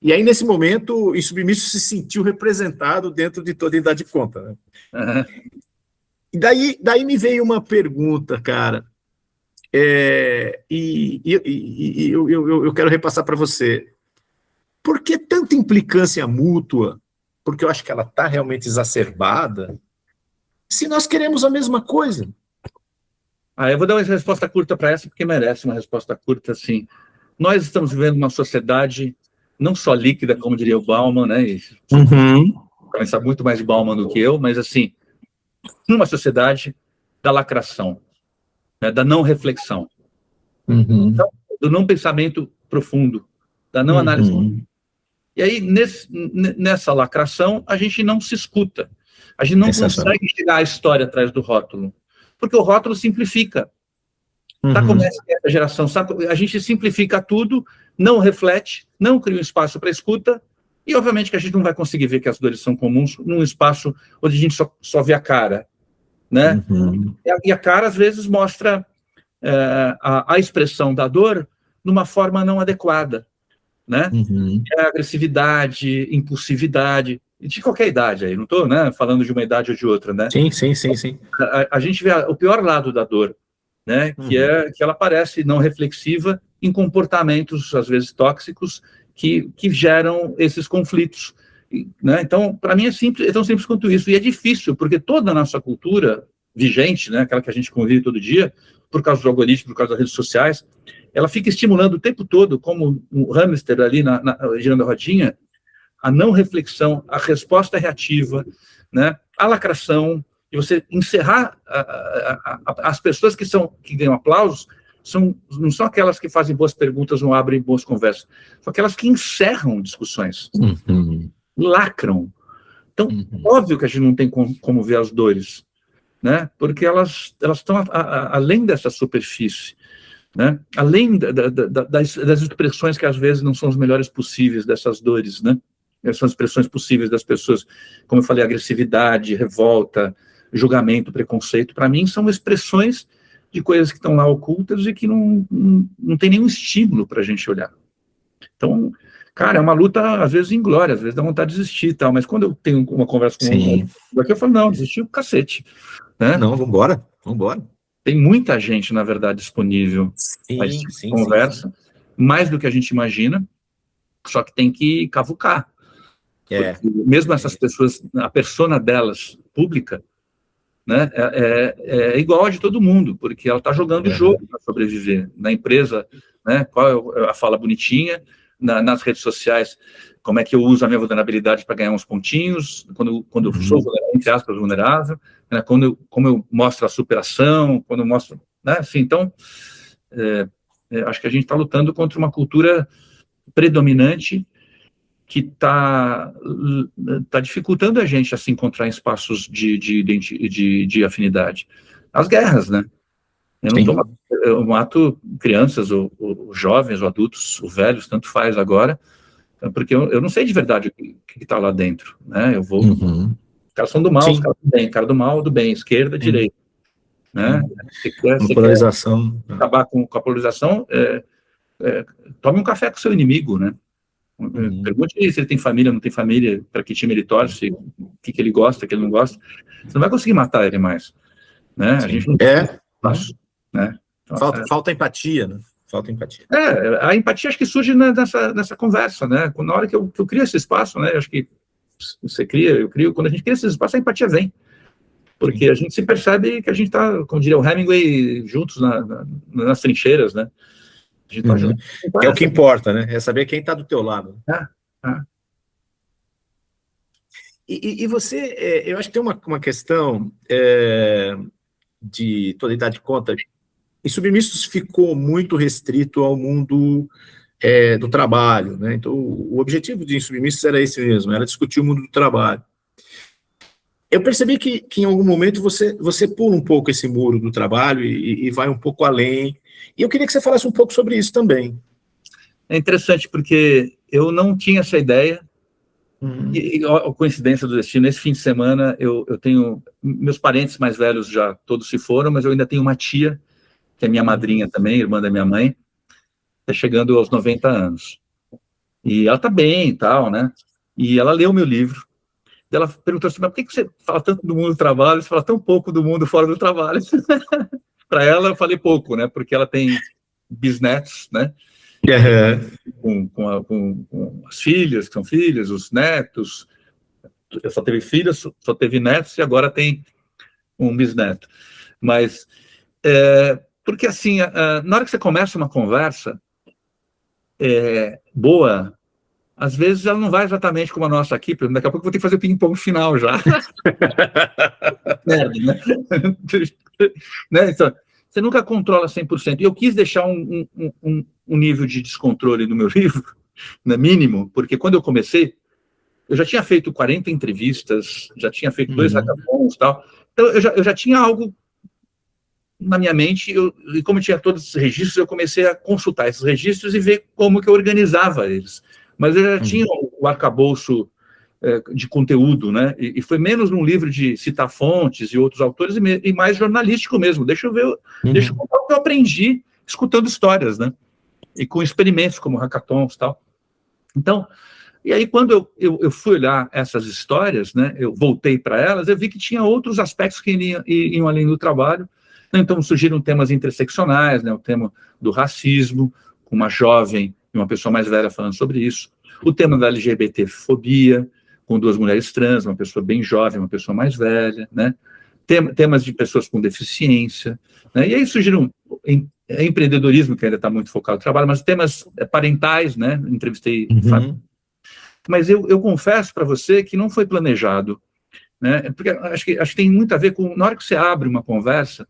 E aí, nesse momento, o insubmisso se sentiu representado dentro de toda a idade de conta. Né? E daí me veio uma pergunta, cara. Eu quero repassar para você. Por que tanta implicância mútua? Porque eu acho que ela está realmente exacerbada, se nós queremos a mesma coisa. Eu vou dar uma resposta curta para essa, porque merece uma resposta curta, assim. Nós estamos vivendo uma sociedade não só líquida, como diria o Bauman, né? Você sabe muito mais de Bauman do que eu, mas, assim, uma sociedade da lacração, né? Da não reflexão, então, do não pensamento profundo, da não análise. E aí, nessa lacração, a gente não se escuta. A gente não consegue chegar à história atrás do rótulo, porque o rótulo simplifica. Tá, começa essa geração, sabe? A gente simplifica tudo, não reflete, não cria um espaço para escuta, e obviamente que a gente não vai conseguir ver que as dores são comuns num espaço onde a gente só vê a cara, né? E a cara, às vezes, mostra a expressão da dor numa forma não adequada, né? Agressividade, impulsividade, de qualquer idade aí, não estou, né, falando de uma idade ou de outra, né? Sim. A gente vê o pior lado da dor, né? Que é que ela parece não reflexiva em comportamentos, às vezes, tóxicos, que geram esses conflitos, né? Então, para mim, é tão simples quanto isso. E é difícil, porque toda a nossa cultura vigente, né, aquela que a gente convive todo dia, por causa dos algoritmos, por causa das redes sociais, ela fica estimulando o tempo todo, como um hamster ali girando a rodinha, a não reflexão, a resposta reativa, né, a lacração, e você encerrar as pessoas que ganham aplausos, não são aquelas que fazem boas perguntas ou abrem boas conversas, são aquelas que encerram discussões, lacram. Então, óbvio que a gente não tem como ver as dores, né? Porque elas estão além dessa superfície, né? Além das expressões que às vezes não são as melhores possíveis dessas dores, né? São as expressões possíveis das pessoas, como eu falei, agressividade, revolta, julgamento, preconceito, para mim são expressões de coisas que estão lá ocultas e que não tem nenhum estímulo para a gente olhar. Então, cara, é uma luta, às vezes, inglória, às vezes dá vontade de desistir e tal, mas quando eu tenho uma conversa com um aqui, eu falo, não, desistir o cacete. Né? Não, vambora. Tem muita gente, na verdade, disponível para conversa, mais do que a gente imagina, só que tem que cavucar. Mesmo essas pessoas, a persona delas, pública, né, é igual a de todo mundo, porque ela está jogando o jogo para sobreviver. Na empresa, né, qual é a fala bonitinha, nas redes sociais, como é que eu uso a minha vulnerabilidade para ganhar uns pontinhos, quando eu sou, entre aspas, vulnerável, né, como eu mostro a superação, quando eu mostro, né, assim, então, acho que a gente está lutando contra uma cultura predominante que está dificultando a gente a se encontrar em espaços de afinidade. As guerras, né? Eu mato crianças, ou jovens, ou adultos, ou velhos, tanto faz agora, porque eu não sei de verdade o que está lá dentro, né? Eu vou... Os caras são do mal, os caras do bem, cara do mal, do bem, esquerda, direita, né? Você polarização. Quer acabar com a polarização, tome um café com o seu inimigo, né? Pergunte se ele tem família, não tem família, para que time ele torce, o que ele gosta, o que ele não gosta. Você não vai conseguir matar ele mais, né? A gente não né? Então, falta empatia, né? Falta empatia. A empatia acho que surge nessa conversa, né? Na hora que eu crio esse espaço, né? Acho que você cria, eu crio, quando a gente cria esse espaço, a empatia vem. Porque a gente se percebe que a gente está, como diria o Hemingway, juntos nas trincheiras, né? A gente tá junto. É o que importa, né? É saber quem está do teu lado. E você, eu acho que tem uma questão de toda idade conta. Em Submissos ficou muito restrito ao mundo do trabalho, né? Então, o objetivo de Submissos era esse mesmo, era discutir o mundo do trabalho. Eu percebi que em algum momento você pula um pouco esse muro do trabalho e vai um pouco além. E eu queria que você falasse um pouco sobre isso também. É interessante, porque eu não tinha essa ideia. E a coincidência do destino, nesse fim de semana, eu tenho... Meus parentes mais velhos já todos se foram, mas eu ainda tenho uma tia, que é minha madrinha também, irmã da minha mãe, está chegando aos 90 anos. E ela está bem e tal, né? E ela leu meu livro. Ela perguntou assim, mas por que você fala tanto do mundo do trabalho, você fala tão pouco do mundo fora do trabalho? para ela eu falei pouco, né? Porque ela tem bisnetos, né? Com as filhas, que são filhas, os netos. Só teve filhos, só teve netos e agora tem um bisneto. Mas, porque assim, na hora que você começa uma conversa boa, às vezes ela não vai exatamente como a nossa aqui, porque daqui a pouco eu vou ter que fazer o ping-pong final já. Merda, né? Né? Então, você nunca controla 100%. E eu quis deixar um nível de descontrole no meu livro, né, mínimo, porque quando eu comecei, eu já tinha feito 40 entrevistas, já tinha feito 2 hackathons e tal. Então, eu já tinha algo na minha mente, e como eu tinha todos esses registros, eu comecei a consultar esses registros e ver como que eu organizava eles. Mas eu já tinha o arcabouço de conteúdo, né? E foi menos num livro de citar fontes e outros autores, e mais jornalístico mesmo. Deixa eu ver, deixa eu contar o que eu aprendi escutando histórias, né? E com experimentos como hackathons e tal. Então, e aí quando eu fui olhar essas histórias, né? Eu voltei para elas, eu vi que tinha outros aspectos que iam além do trabalho. Então surgiram temas interseccionais, né? O tema do racismo, com uma jovem e uma pessoa mais velha falando sobre isso. O tema da LGBT-fobia, com 2 mulheres trans, uma pessoa bem jovem, uma pessoa mais velha, né? Temas de pessoas com deficiência, né? E aí surgiram empreendedorismo, que ainda está muito focado no trabalho, mas temas parentais, né? Entrevistei mas eu confesso para você que não foi planejado, né? Porque acho que tem muito a ver com, na hora que você abre uma conversa,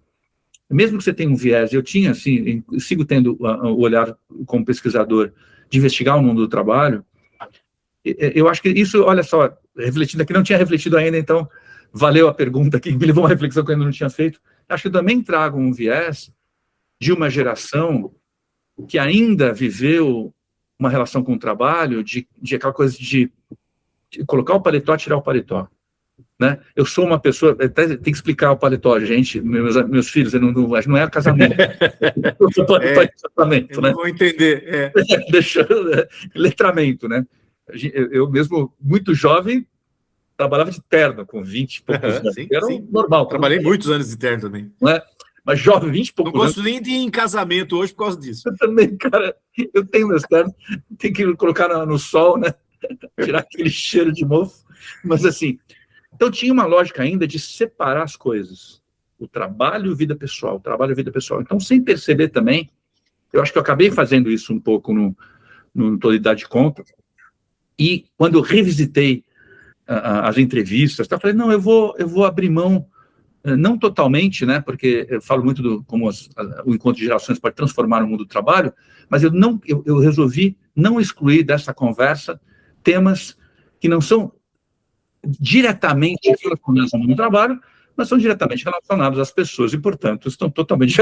mesmo que você tenha um viés, eu tinha, assim, eu sigo tendo o olhar como pesquisador de investigar o mundo do trabalho, eu acho que isso, olha só, refletindo aqui, não tinha refletido ainda, então valeu a pergunta aqui, me levou a uma reflexão que eu ainda não tinha feito. Acho que eu também trago um viés de uma geração que ainda viveu uma relação com o trabalho, de aquela coisa de colocar o paletó, tirar o paletó. Né? Eu sou uma pessoa, até tem que explicar o paletó, gente, meus filhos, não é casamento. Eu não vou entender. Letramento, né? Eu mesmo, muito jovem, trabalhava de terno, com 20 e poucos anos. Era normal. Trabalhei muitos anos de terno também. Não é? Mas jovem, 20 e poucos anos. Não gosto nem de ir em casamento hoje por causa disso. Eu também, cara, eu tenho meus ternos, tem que colocar no sol, né? Tirar aquele cheiro de mofo. Mas assim, então tinha uma lógica ainda de separar as coisas. O trabalho e a vida pessoal, o trabalho e a vida pessoal. Então, sem perceber também, eu acho que eu acabei fazendo isso um pouco no Tô de Dar de Conta. E quando eu revisitei as entrevistas, eu falei, não, eu vou abrir mão, não totalmente, né, porque eu falo muito como o encontro de gerações pode transformar o mundo do trabalho, mas eu resolvi não excluir dessa conversa temas que não são diretamente relacionados ao mundo do trabalho, mas são diretamente relacionados às pessoas e, portanto, estão totalmente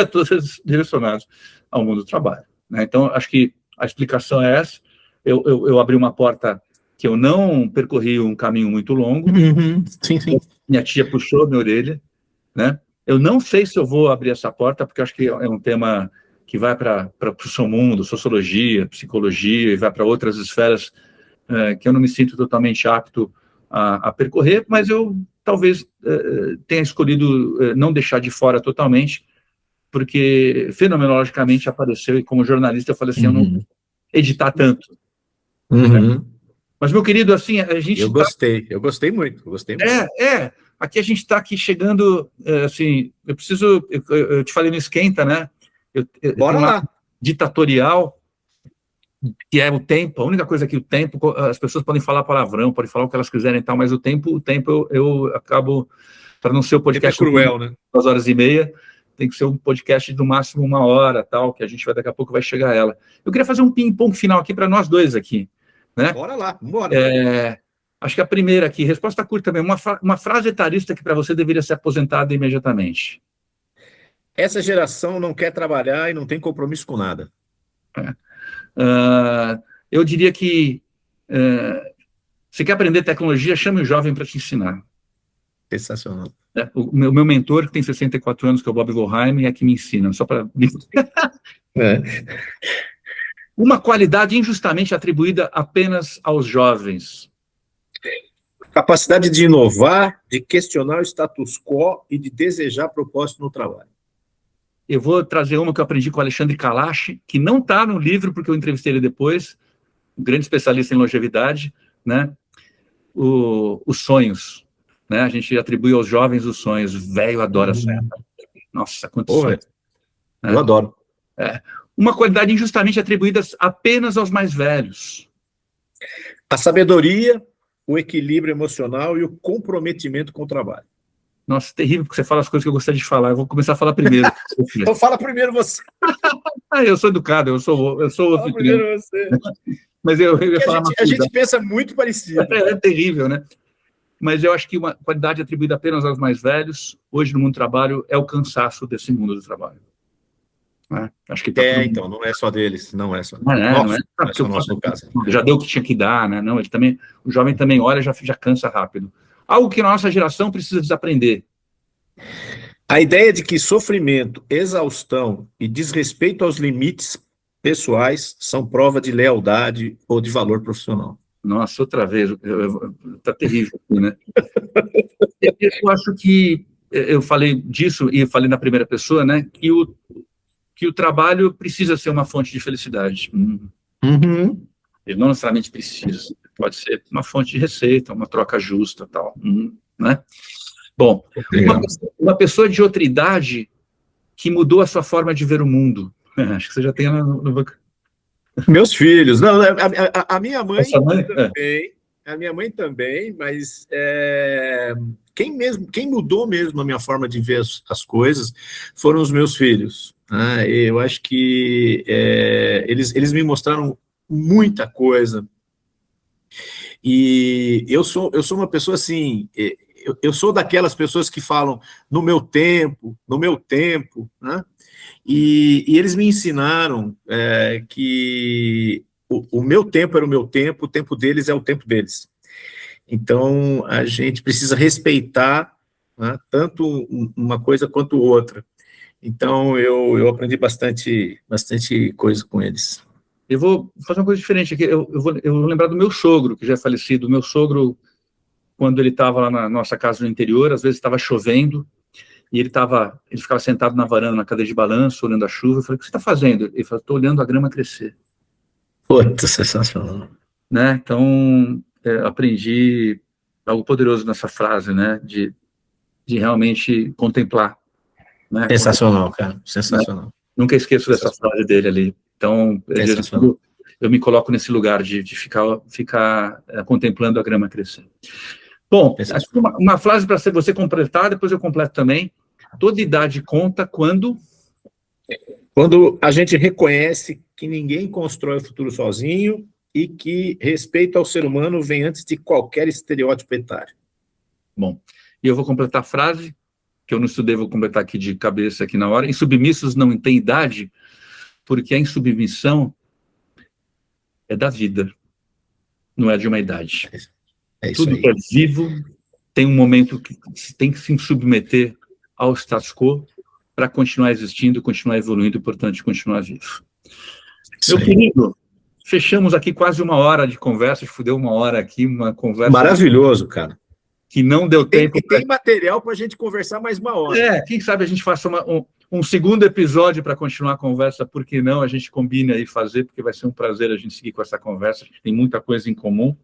direcionados ao mundo do trabalho. Né? Então, acho que a explicação é essa. Eu abri uma porta que eu não percorri um caminho muito longo. Sim. Minha tia puxou minha orelha. Né? Eu não sei se eu vou abrir essa porta, porque acho que é um tema que vai para o seu mundo, sociologia, psicologia, e vai para outras esferas que eu não me sinto totalmente apto a percorrer, mas eu talvez tenha escolhido não deixar de fora totalmente, porque fenomenologicamente apareceu, e como jornalista eu falei assim, eu não vou editar tanto. Né? Mas, meu querido, assim, a gente... Eu gostei muito. Aqui a gente está aqui chegando, assim, eu te falei no Esquenta, né? Bora lá. Ditatorial, que é o tempo, a única coisa que o tempo, as pessoas podem falar palavrão, podem falar o que elas quiserem e tal, mas o tempo eu acabo, para não ser o podcast... É cruel, né? 2h30, tem que ser um podcast de no máximo 1 hora, tal, que a gente daqui a pouco vai chegar a ela. Eu queria fazer um ping-pong final aqui para nós dois aqui, né? Bora lá, bora. Acho que a primeira aqui, resposta curta também, uma frase etarista que para você deveria ser aposentada imediatamente. Essa geração não quer trabalhar e não tem compromisso com nada. Eu diria que você quer aprender tecnologia, chame o jovem para te ensinar. Sensacional. O meu mentor, que tem 64 anos, que é o Bob Goldheim, é que me ensina, só para... Uma qualidade injustamente atribuída apenas aos jovens. Capacidade de inovar, de questionar o status quo e de desejar propósito no trabalho. eu vou trazer uma que eu aprendi com o Alexandre Kalash, que não está no livro, porque eu entrevistei ele depois, um grande especialista em longevidade, né? Os sonhos, né? A gente atribui aos jovens os sonhos. O velho adora sonhar. Nossa, quantos sonhos. Eu adoro. Uma qualidade injustamente atribuída apenas aos mais velhos. A sabedoria, o equilíbrio emocional e o comprometimento com o trabalho. Nossa, terrível, porque você fala as coisas que eu gostaria de falar. Eu vou começar a falar primeiro. Então fala primeiro você. Eu sou educado, eu sou Fala primeiro você. Mas eu ia falar a gente pensa muito parecido. É terrível, né? Mas eu acho que uma qualidade atribuída apenas aos mais velhos, hoje no mundo do trabalho, é o cansaço desse mundo do trabalho. Acho que então, não é só deles, não é só nosso no caso. Já deu o que tinha que dar, né? Não, o jovem também olha, já cansa rápido. Algo que a nossa geração precisa desaprender. A ideia de que sofrimento, exaustão e desrespeito aos limites pessoais são prova de lealdade ou de valor profissional. Nossa, outra vez, tá terrível, né? Eu acho que eu falei disso e falei na primeira pessoa, né? Que o trabalho precisa ser uma fonte de felicidade. Ele não necessariamente precisa. Pode ser uma fonte de receita, uma troca justa, tal, né? Bom, uma pessoa de outra idade que mudou a sua forma de ver o mundo. Acho que você já tem no... Meus filhos. Não, a minha mãe também. A minha mãe também, mas quem mudou mesmo a minha forma de ver as coisas foram os meus filhos. Eu acho que eles me mostraram muita coisa. E eu sou uma pessoa assim, eu sou daquelas pessoas que falam no meu tempo, né? E eles me ensinaram que o meu tempo era o meu tempo, o tempo deles é o tempo deles. Então, a gente precisa respeitar, né, tanto uma coisa quanto outra. Então, eu aprendi bastante coisa com eles. Eu vou fazer uma coisa diferente aqui. Eu vou lembrar do meu sogro, que já é falecido. O meu sogro, quando ele estava lá na nossa casa no interior, às vezes estava chovendo, e ele ficava sentado na varanda, na cadeira de balanço, olhando a chuva. Eu falei, o que você está fazendo? Ele falou, estou olhando a grama crescer. Puta, sensacional. Né? Então, aprendi algo poderoso nessa frase, né? De realmente contemplar. Né? Sensacional, cara. Sensacional. Né? Nunca esqueço dessa frase dele ali. Então, eu me coloco nesse lugar de ficar contemplando a grama crescer. Bom, uma frase para você completar, depois eu completo também. Toda idade conta quando a gente reconhece que ninguém constrói o futuro sozinho e que respeito ao ser humano vem antes de qualquer estereótipo etário. Bom, e eu vou completar a frase, que eu não estudei, vou completar aqui de cabeça aqui na hora. Insubmissos não têm idade, porque a insubmissão é da vida, não é de uma idade. Tudo que é vivo tem um momento que tem que se submeter ao status quo para continuar existindo, continuar evoluindo, portanto, continuar vivo. Meu querido, fechamos aqui quase 1 hora de conversa, deu 1 hora aqui, uma conversa... Maravilhoso, cara. Que não deu tempo... Tem material para a gente conversar mais 1 hora. Quem sabe a gente faça um segundo episódio para continuar a conversa, por que não? A gente combina aí fazer, porque vai ser um prazer a gente seguir com essa conversa, a gente tem muita coisa em comum.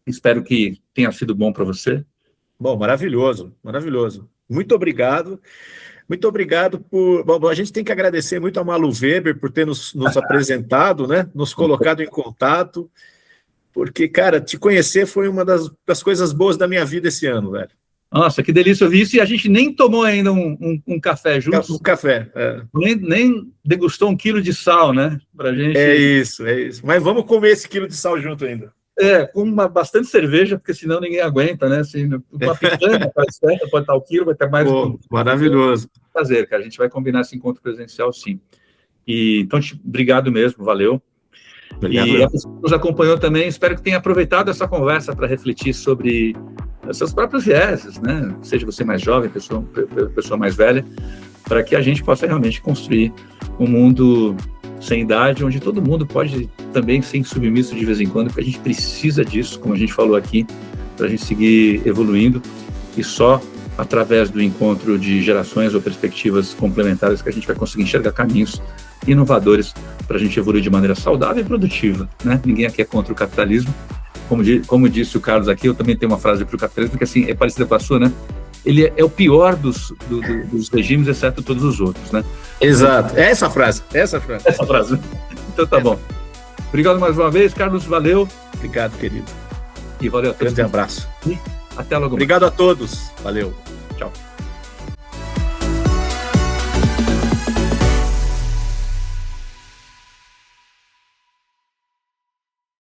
Espero que tenha sido bom para você. Bom, maravilhoso, maravilhoso. Muito obrigado. Muito obrigado por... Bom, a gente tem que agradecer muito a Malu Weber por ter nos apresentado, né? Nos colocado em contato, porque, cara, te conhecer foi uma das coisas boas da minha vida esse ano, velho. Nossa, que delícia ouvir isso, e a gente nem tomou ainda um café juntos. Um café, Nem degustou 1 quilo de sal, né? Pra gente... É isso. Mas vamos comer esse quilo de sal junto ainda. Com bastante cerveja, porque senão ninguém aguenta, né? Assim, uma picanha, pode estar o quilo, vai ter mais... Maravilhoso. Prazer, cara. A gente vai combinar esse encontro presencial, sim. Então, obrigado mesmo, valeu. Obrigado. E a pessoa que nos acompanhou também, espero que tenha aproveitado essa conversa para refletir sobre seus próprios vieses, né? Seja você mais jovem, pessoa mais velha, para que a gente possa realmente construir um mundo sem idade, onde todo mundo pode também ser submisso de vez em quando, porque a gente precisa disso, como a gente falou aqui, para a gente seguir evoluindo, e só através do encontro de gerações ou perspectivas complementares, que a gente vai conseguir enxergar caminhos inovadores para a gente evoluir de maneira saudável e produtiva, né? Ninguém aqui é contra o capitalismo. Como disse o Carlos aqui, eu também tenho uma frase para o capitalismo, que assim, é parecida com a sua, né? Ele é o pior dos regimes, exceto todos os outros, né? Exato, essa frase. Então tá bom. Obrigado mais uma vez, Carlos, valeu. Obrigado, querido. E valeu a todos. Grande abraço. Até logo. Obrigado a todos. Valeu. Tchau.